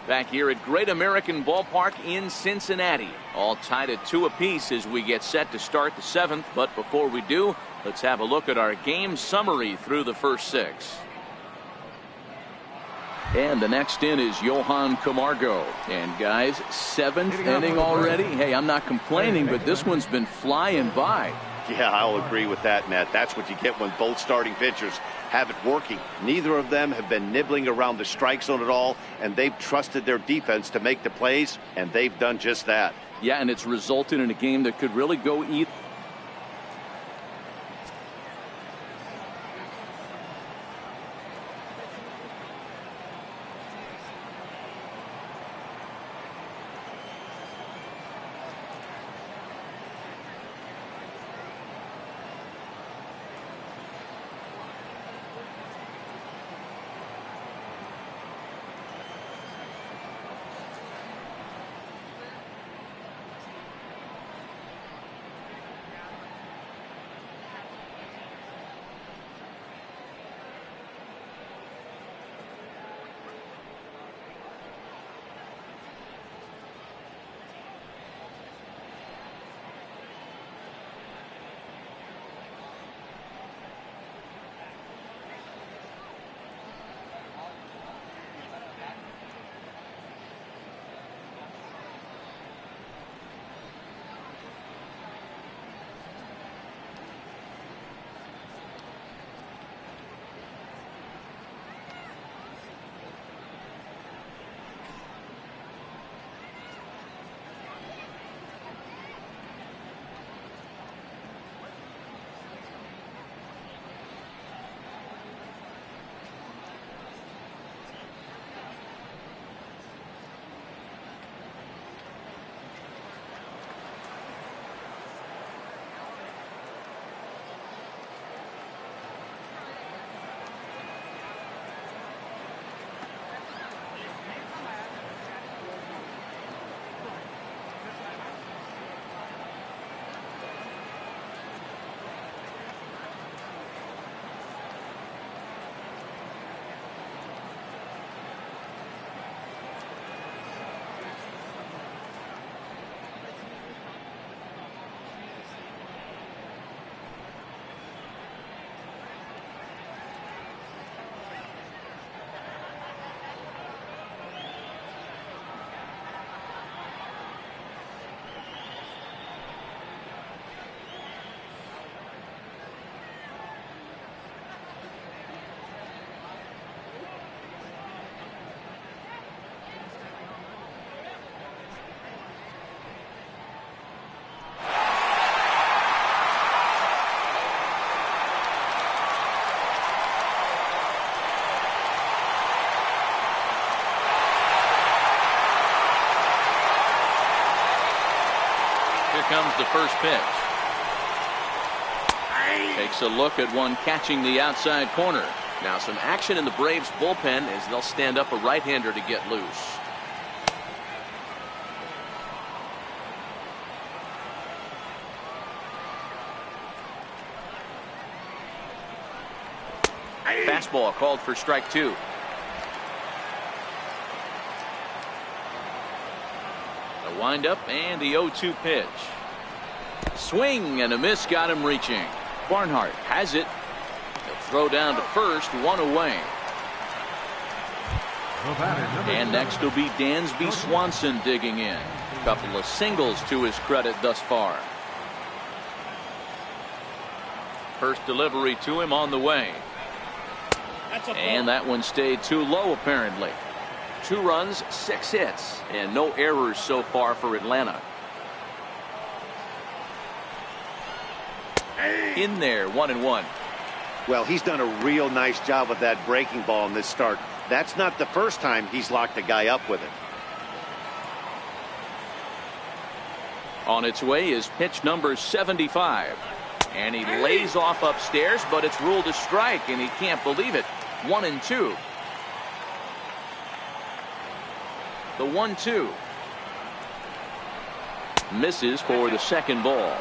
Back here at Great American Ballpark in Cincinnati. All tied at 2 apiece as we get set to start the 7th. But before we do, let's have a look at our game summary through the first 6. And the next in is Johan Camargo. And guys, 7th inning already. Hey, I'm not complaining, but this one's been flying by. Yeah, I'll agree with that, Matt. That's what you get when both starting pitchers have it working. Neither of them have been nibbling around the strike zone at all, and they've trusted their defense to make the plays, and they've done just that. Yeah, and it's resulted in a game that could really go either. comes the first pitch. Takes a look at one catching the outside corner. Now some action in the Braves bullpen as they'll stand up a right-hander to get loose. Fastball called for strike two. The windup and the 0-2 pitch. Swing and a miss got him reaching. Barnhart has it. He'll throw down to first, one away. And next will be Dansby Swanson digging in. A couple of singles to his credit thus far. First delivery to him on the way. And that one stayed too low apparently. 2 runs, 6 hits, and no errors so far for Atlanta. In there, 1-1. Well, he's done a real nice job with that breaking ball in this start. That's not the first time he's locked a guy up with it. On its way is pitch number 75. And he lays off upstairs, but it's ruled a strike, and he can't believe it. 1-2. The 1-2. Misses for the second ball.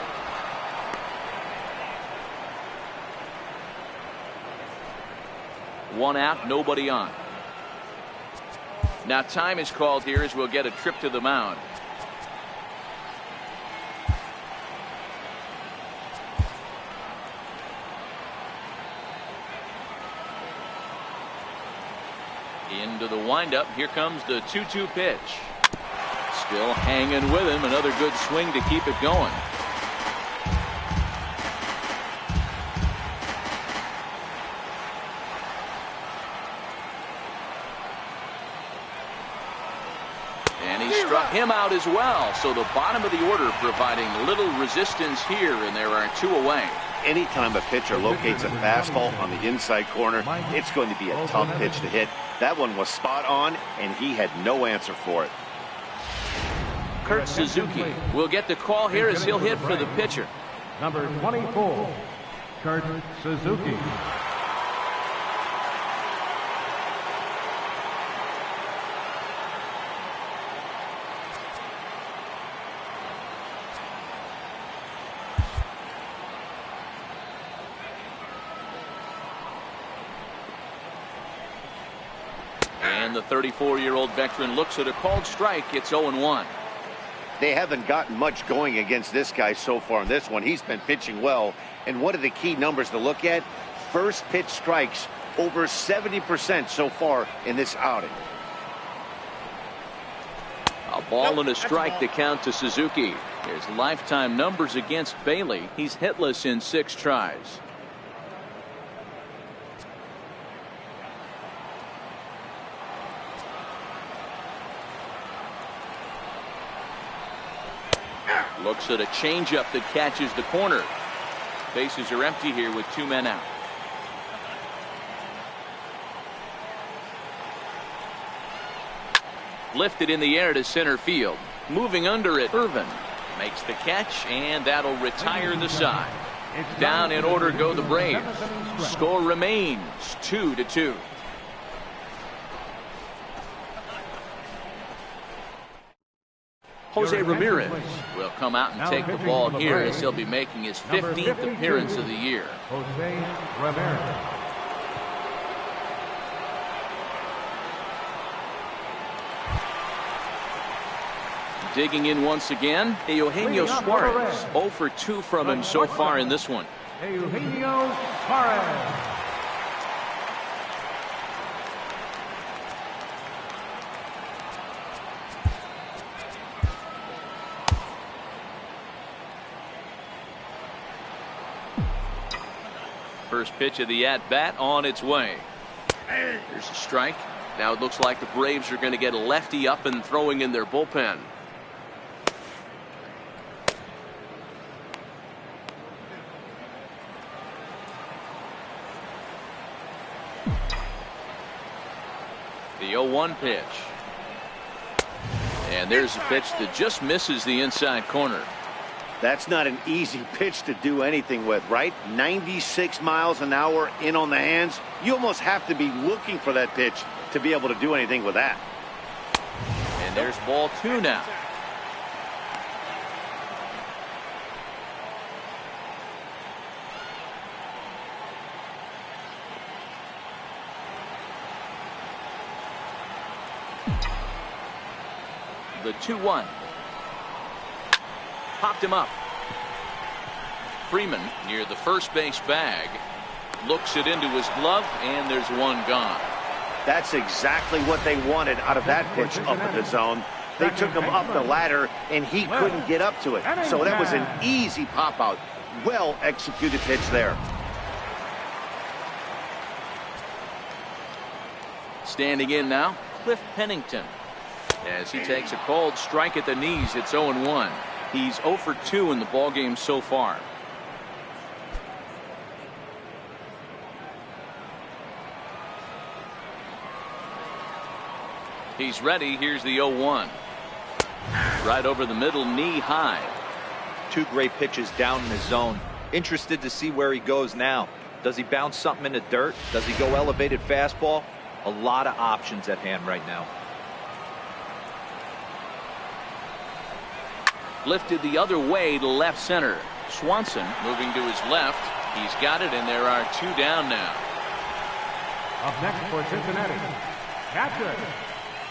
One out, nobody on. Now time is called here as we'll get a trip to the mound. Into the windup. Here comes the 2-2 pitch. Still hanging with him. Another good swing to keep it going. And he struck him out as well. So the bottom of the order providing little resistance here, and there are 2 away. Anytime a pitcher locates a fastball on the inside corner, it's going to be a tough pitch to hit. That one was spot on, and he had no answer for it. Kurt Suzuki will get the call here as he'll hit for the pitcher. Number 24, Kurt Suzuki. And the 34-year-old veteran looks at a called strike. It's 0-1. They haven't gotten much going against this guy so far in this one. He's been pitching well. And one of the key numbers to look at, first pitch strikes, over 70% so far in this outing. A ball and a strike to count to Suzuki. His lifetime numbers against Bailey. He's hitless in 6 tries. Looks at a changeup that catches the corner. Bases are empty here with 2 men out. Lifted in the air to center field. Moving under it, Irvin makes the catch, and that'll retire the side. Down in order go the Braves. Score remains 2-2. Jose Ramirez will come out and take the ball here as he'll be making his 15th appearance of the year. Jose Ramirez. Digging in once again, Eugenio Suarez. 0 for 2 from him so far in this one. Eugenio Suarez. First pitch of the at-bat on its way. Here's a strike. Now it looks like the Braves are going to get a lefty up and throwing in their bullpen. The 0-1 pitch. And there's a pitch that just misses the inside corner. That's not an easy pitch to do anything with, right? 96 miles an hour in on the hands. You almost have to be looking for that pitch to be able to do anything with that. And there's ball 2 now. The 2-1. Popped him up. Freeman near the first base bag. Looks it into his glove, and there's one gone. That's exactly what they wanted out of that pitch up in the zone. They took him up the ladder, and he couldn't get up to it. So that was an easy pop-out. Well executed pitch there. Standing in now, Cliff Pennington. As he takes a called strike at the knees, it's 0-1. He's 0 for 2 in the ballgame so far. He's ready. Here's the 0-1. Right over the middle, knee high. 2 great pitches down in the zone. Interested to see where he goes now. Does he bounce something in the dirt? Does he go elevated fastball? A lot of options at hand right now. Lifted the other way to left center. Swanson moving to his left. He's got it, and there are 2 down now. Up next for Cincinnati, catcher,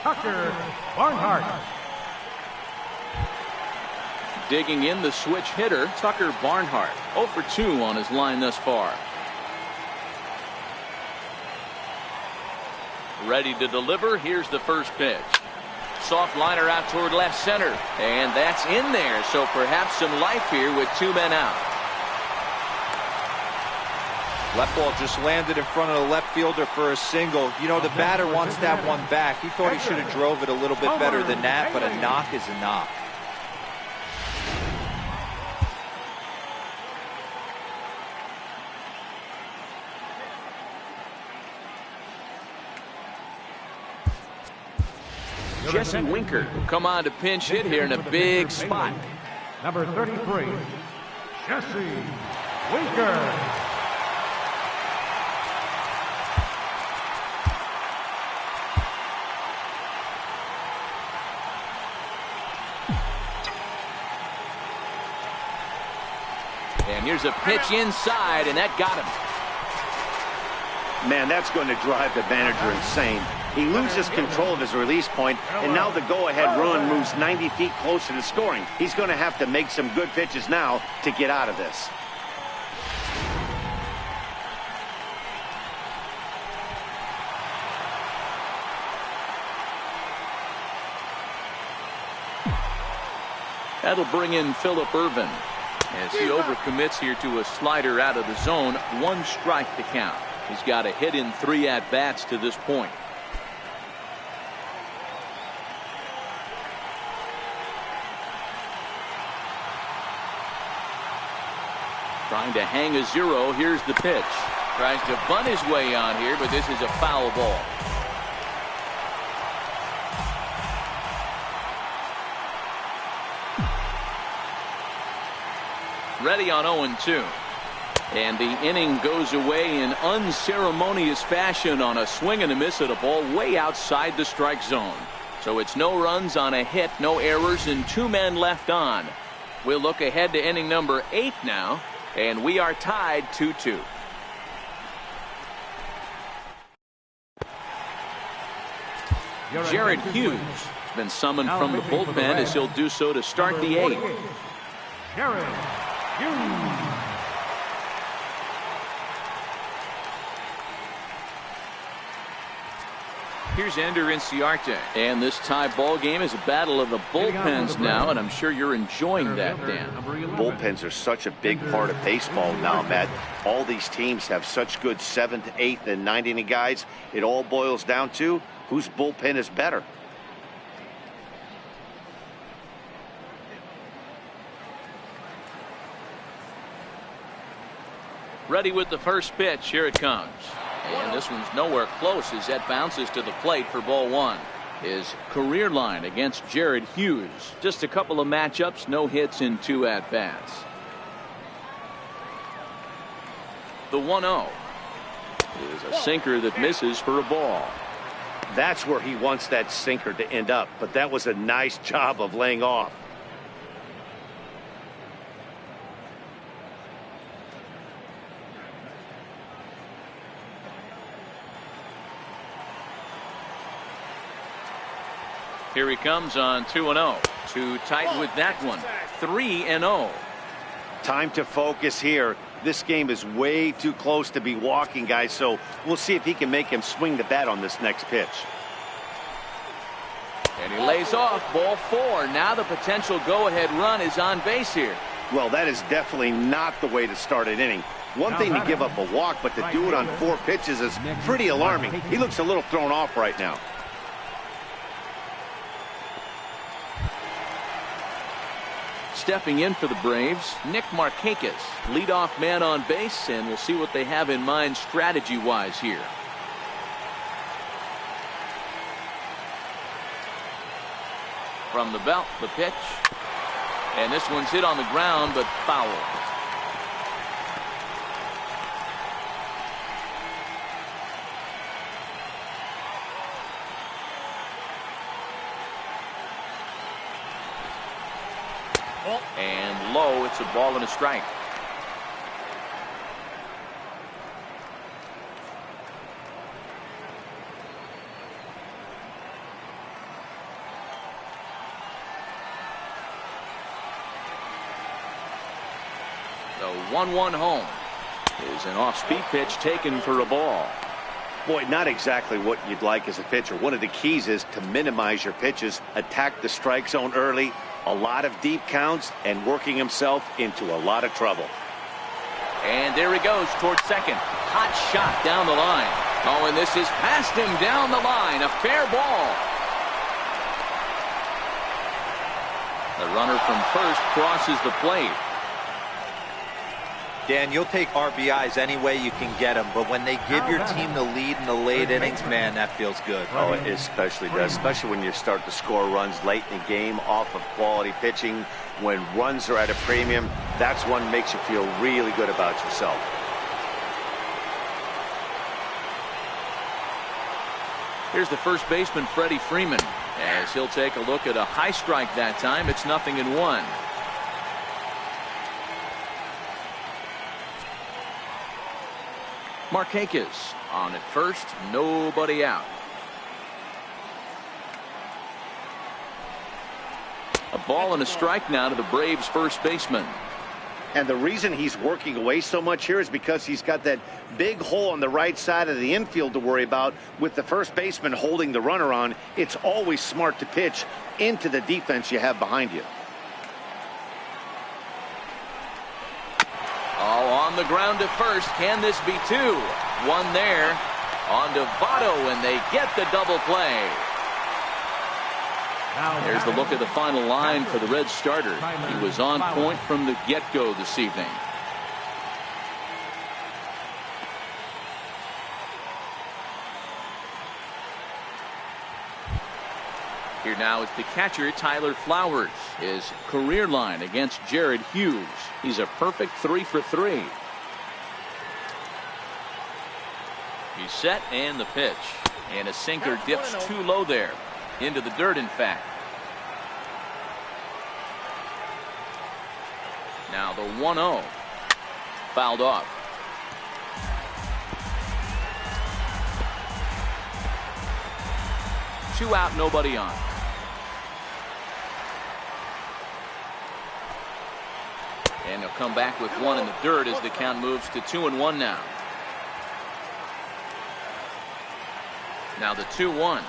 Tucker Barnhart. Digging in the switch hitter, Tucker Barnhart. 0 for 2 on his line thus far. Ready to deliver. Here's the first pitch. Soft liner out toward left center, and that's in there, so perhaps some life here with 2 men out. Left ball just landed in front of the left fielder for a single. You know, the batter wants that one back. He thought he should have drove it a little bit better than that, but a knock is a knock. Jesse Winker will come on to pinch hit here in a big spot. Number 33, Jesse Winker. And here's a pitch inside, and that got him. Man, that's going to drive the manager insane. He loses control of his release point, and now the go-ahead run moves 90 feet closer to scoring. He's going to have to make some good pitches now to get out of this. That'll bring in Phillip Ervin as he overcommits here to a slider out of the zone. 1 strike to count. He's got a hit in 3 at-bats to this point. Trying to hang a 0. Here's the pitch. Tries to bunt his way on here, but this is a foul ball. Ready on 0-2. And the inning goes away in unceremonious fashion on a swing and a miss at a ball way outside the strike zone. So it's no runs on a hit, no errors, and 2 men left on. We'll look ahead to inning number 8 now, and we are tied 2-2. Jared Hughes has been summoned from the bullpen as he'll do so to start the 8th. Jared Hughes. Here's Ender Inciarte. And this tie ball game is a battle of the bullpens now, and I'm sure you're enjoying that, Dan. Bullpens are such a big part of baseball now, Matt. All these teams have such good 7th, 8th, and 9th inning guys. It all boils down to whose bullpen is better. Ready with the first pitch. Here it comes. And this one's nowhere close as that bounces to the plate for ball 1. His career line against Jared Hughes. Just a couple of matchups, no hits in 2 at-bats. The 1-0 is a sinker that misses for a ball. That's where he wants that sinker to end up, but that was a nice job of laying off. Here he comes on 2-0. Too tight with that one. 3-0. Time to focus here. This game is way too close to be walking, guys, so we'll see if he can make him swing the bat on this next pitch. And he lays off. Ball 4. Now the potential go-ahead run is on base here. Well, that is definitely not the way to start an inning. One thing to give up a walk, but to do it on 4 pitches is pretty alarming. He looks a little thrown off right now. Stepping in for the Braves, Nick Markakis, leadoff man on base, and we'll see what they have in mind strategy-wise here. From the belt, the pitch. And this one's hit on the ground, but foul. And low, it's a ball and a strike. The 1-1 home is an off-speed pitch taken for a ball. Boy, not exactly what you'd like as a pitcher. One of the keys is to minimize your pitches, attack the strike zone early, a lot of deep counts, and working himself into a lot of trouble. And there he goes towards second. Hot shot down the line. Oh, and this is past him down the line. A fair ball. The runner from first crosses the plate. Dan, you'll take RBIs any way you can get them, but when they give your team the lead in the late innings, man, that feels good. Oh, it especially does, especially when you start to score runs late in the game off of quality pitching. When runs are at a premium, that's one that makes you feel really good about yourself. Here's the first baseman, Freddie Freeman, as he'll take a look at a high strike that time. It's 0-1. Markakis on at first, nobody out. A ball and a strike now to the Braves first baseman. And the reason he's working away so much here is because he's got that big hole on the right side of the infield to worry about. With the first baseman holding the runner on, it's always smart to pitch into the defense you have behind you. All on the ground to first. Can this be 2? One there on to Votto, and they get the double play. There's the look at the final line for the Red starter. He was on point from the get-go this evening. Here now is the catcher, Tyler Flowers. His career line against Jared Hughes. He's a perfect 3 for 3. He's set, and the pitch. And a sinker dips too low there. Into the dirt, in fact. Now the 1-0. Fouled off. Two out, nobody on. And he'll come back with one in the dirt as the count moves to 2-1 now. Now the 2-1.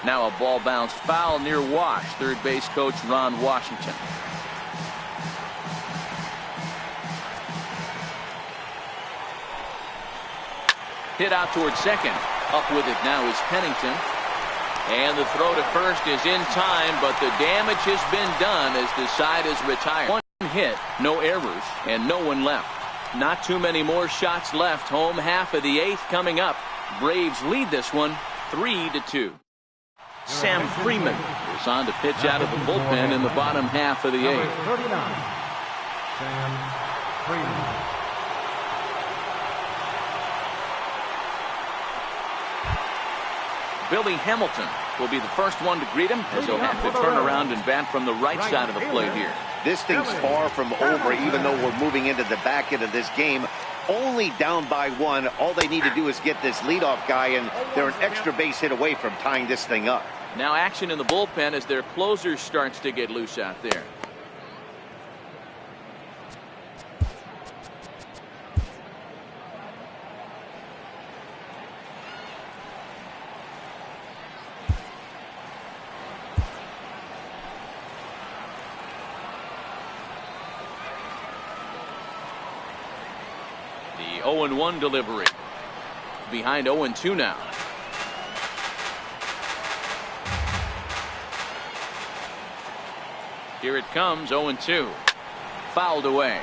Now a ball bounced foul near Wash. Third base coach Ron Washington. Hit out towards second. Up with it now is Pennington. And the throw to first is in time, but the damage has been done as the side is retired. One hit, no errors, and no one left. Not too many more shots left. Home half of the 8th coming up. Braves lead this one 3-2. Sam Freeman is on to pitch out of the bullpen in the bottom half of the Number eighth. 39, Sam Freeman. Billy Hamilton will be the first one to greet him as he'll have to turn around and bat from the right side of the plate here. This thing's far from over, even though we're moving into the back end of this game. Only down by one. All they need to do is get this leadoff guy, and they're an extra base hit away from tying this thing up. Now action in the bullpen as their closer starts to get loose out there. The 0-1 delivery. Behind 0-2 now. Here it comes, 0-2. Fouled away.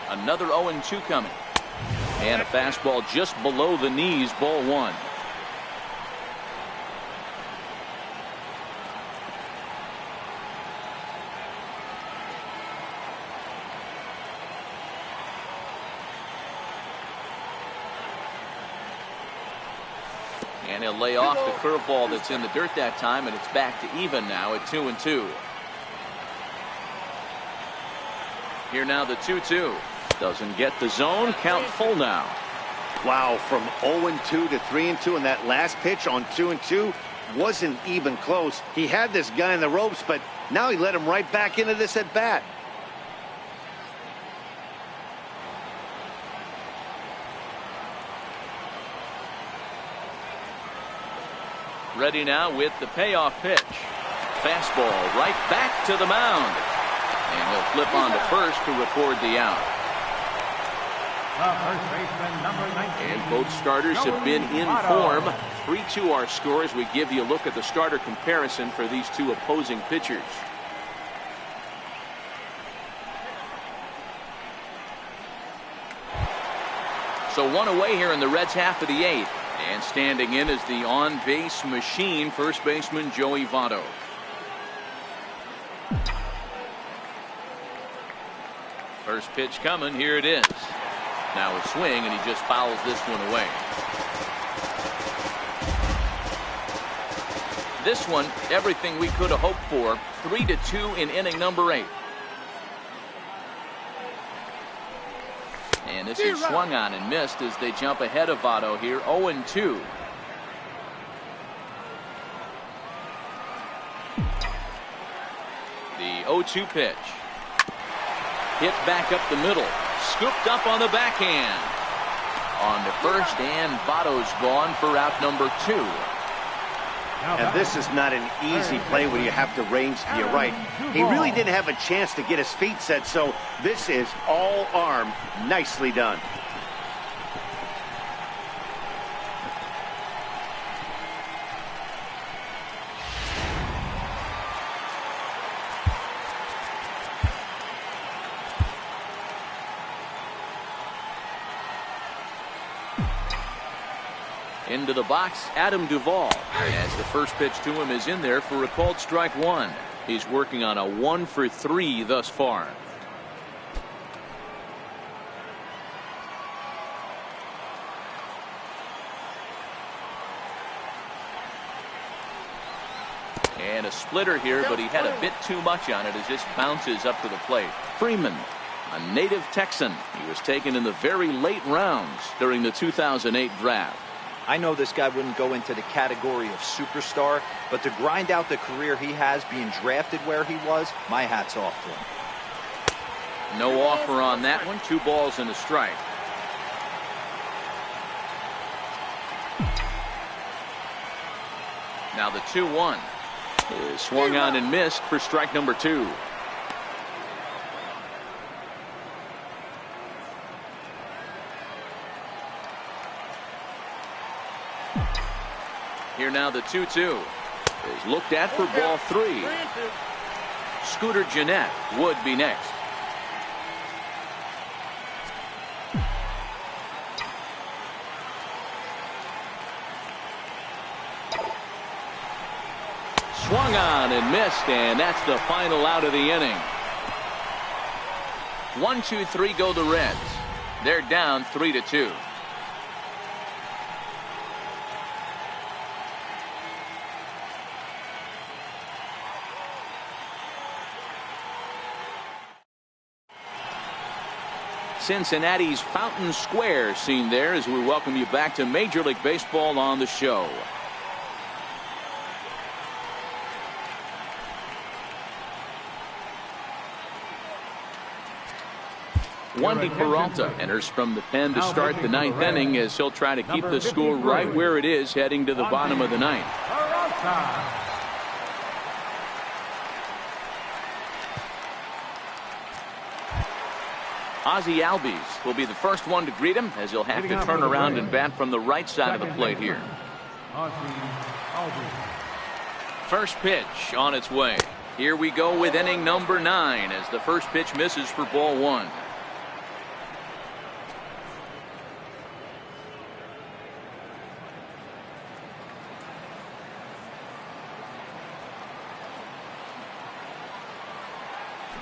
Another 0-2 coming. And a fastball just below the knees, ball one. And he'll lay off the curveball that's in the dirt that time, and it's back to even now at 2-2. Here now the 2-2. Doesn't get the zone. Count full now. Wow, from 0-2 to 3-2, and that last pitch on 2-2 wasn't even close. He had this guy in the ropes, but now he let him right back into this at bat. Ready now with the payoff pitch. Fastball right back to the mound. And he'll flip on to first to record the out. The first baseman, number 19. And both starters have been in form. 3-2 our score as we give you a look at the starter comparison for these two opposing pitchers. So one away here in the Reds' half of the eighth. And standing in is the on-base machine, first baseman Joey Votto. First pitch coming. Here it is. Now a swing, and he just fouls this one away. This one, everything we could have hoped for. 3-2 in inning number 8. And this is swung on and missed as they jump ahead of Votto here, 0-2. The 0-2 pitch. Hit back up the middle. Scooped up on the backhand. On to first, and Votto's gone for out number 2. And this is not an easy play when you have to range to your right. He really didn't have a chance to get his feet set, so this is all arm. Nicely done. Into the box, Adam Duvall, as the first pitch to him is in there for a called strike one. He's working on a 1-for-3 thus far. And a splitter here, but he had a bit too much on it as this bounces up to the plate. Freeman, a native Texan. He was taken in the very late rounds during the 2008 draft. I know this guy wouldn't go into the category of superstar, but to grind out the career he has being drafted where he was, my hat's off to him. No offer on that one. 2 balls and a strike. Now the 2-1 is swung on and missed for strike number 2. Here now the 2-2 is looked at for ball 3. Scooter Gennett would be next. Swung on and missed, and that's the final out of the inning. 1-2-3 go the Reds. They're down 3-2. Cincinnati's Fountain Square scene there as we welcome you back to Major League Baseball on the show. Wandy Peralta enters from the pen to start the ninth inning as he'll try to keep the score right where it is heading to the bottom of the ninth. Ozzie Albies will be the first one to greet him as he'll have to turn around and bat from the right side of the plate here. First pitch on its way. Here we go with inning number 9 as the first pitch misses for ball 1.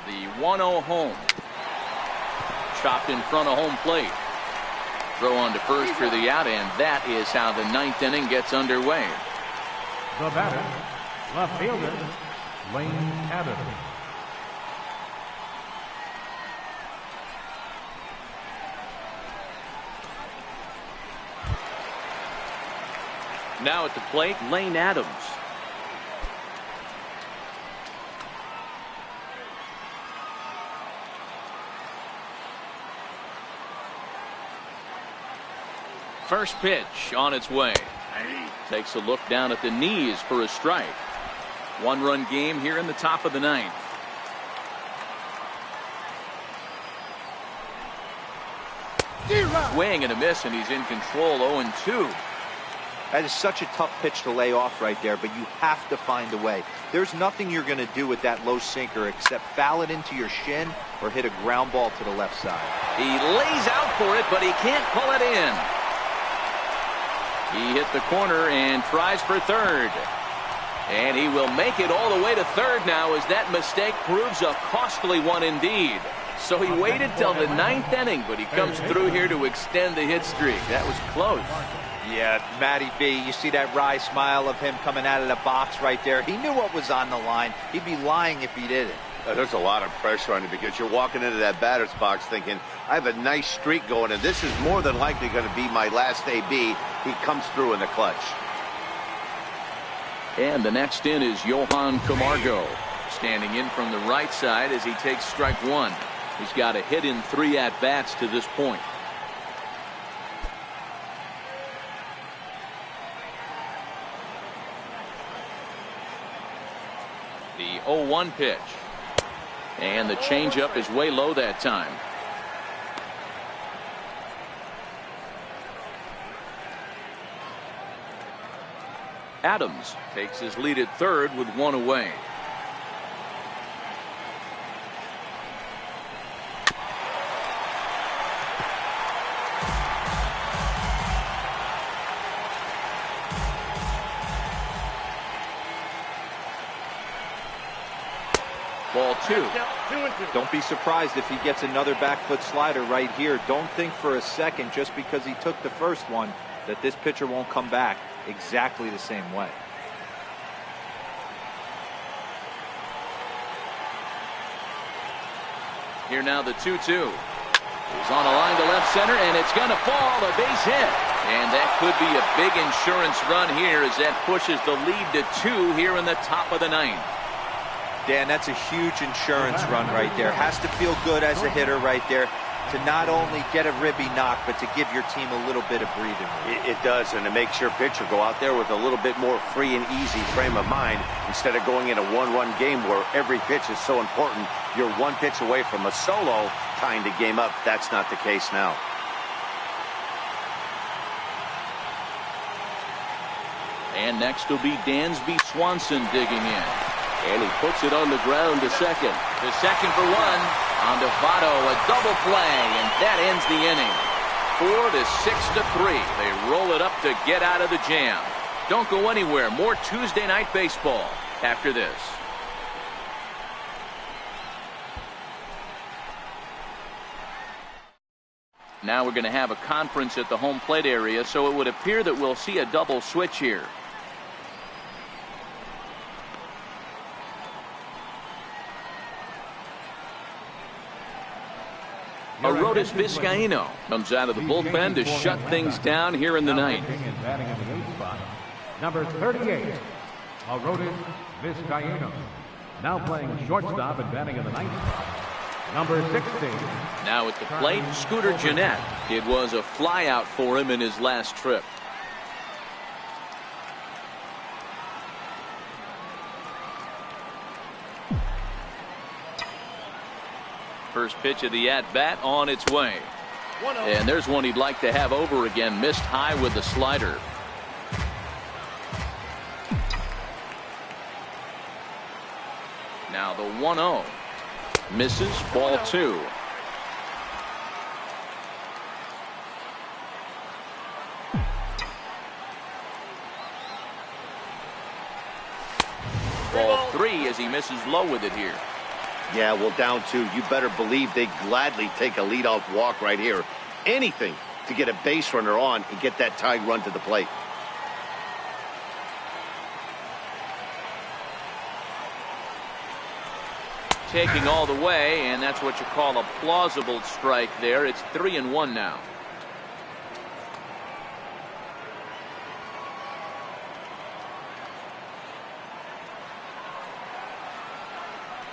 The 1-0 home. Chopped in front of home plate. Throw on to first for the out, and that is how the ninth inning gets underway. The batter, left fielder, Lane Adams. Now at the plate, Lane Adams. First pitch on its way. Takes a look down at the knees for a strike. 1-run game here in the top of the ninth. Swing and a miss, and he's in control. 0-2. That is such a tough pitch to lay off right there, but you have to find a way. There's nothing you're going to do with that low sinker except foul it into your shin or hit a ground ball to the left side. He lays out for it, but he can't pull it in. He hit the corner and tries for third. And he will make it all the way to third now as that mistake proves a costly one indeed. So he waited till the ninth inning, but he comes through here to extend the hit streak. That was close. Yeah, Matty B, you see that wry smile of him coming out of the box right there. He knew what was on the line. He'd be lying if he didn't. There's a lot of pressure on you because you're walking into that batter's box thinking, I have a nice streak going, and this is more than likely going to be my last AB. He comes through in the clutch. And the next in is Johan Camargo, standing in from the right side as he takes strike 1. He's got a hit in 3 at-bats to this point. The 0-1 pitch. And the changeup is way low that time. Adams takes his lead at third with 1 away. Ball 2. Don't be surprised if he gets another back foot slider right here. Don't think for a second, just because he took the first one, that this pitcher won't come back exactly the same way. Here now the 2-2. He's on a line to left center, and it's going to fall. A base hit. And that could be a big insurance run here as that pushes the lead to 2 here in the top of the ninth. Dan, that's a huge insurance run right there. Has to feel good as a hitter right there to not only get a ribby knock, but to give your team a little bit of breathing room. It does, and it makes your pitcher go out there with a little bit more free and easy frame of mind instead of going in a one-run game where every pitch is so important. You're one pitch away from a solo, tying the game up. That's not the case now. And next will be Dansby Swanson digging in. And he puts it on the ground to second. The second for one. On to Votto, a double play, and that ends the inning. 4-6-3. They roll it up to get out of the jam. Don't go anywhere. More Tuesday Night Baseball after this. Now we're going to have a conference at the home plate area, so it would appear that we'll see a double switch here. Arodys Vizcaíno comes out of the bullpen to shut things down here in the ninth. Batting in the 8th spot, number 38, Arodys Vizcaíno. Now playing shortstop and batting in the 9th spot, number 16. Now at the plate, Scooter Gennett. It was a flyout for him in his last trip. First pitch of the at-bat on its way. And there's one he'd like to have over again. Missed high with the slider. Now the 1-0. Misses, ball 2. Ball 3 as he misses low with it here. Yeah, well, down 2. You better believe they gladly take a leadoff walk right here. Anything to get a base runner on and get that tying run to the plate. Taking all the way, and that's what you call a plausible strike there. It's 3-1 now.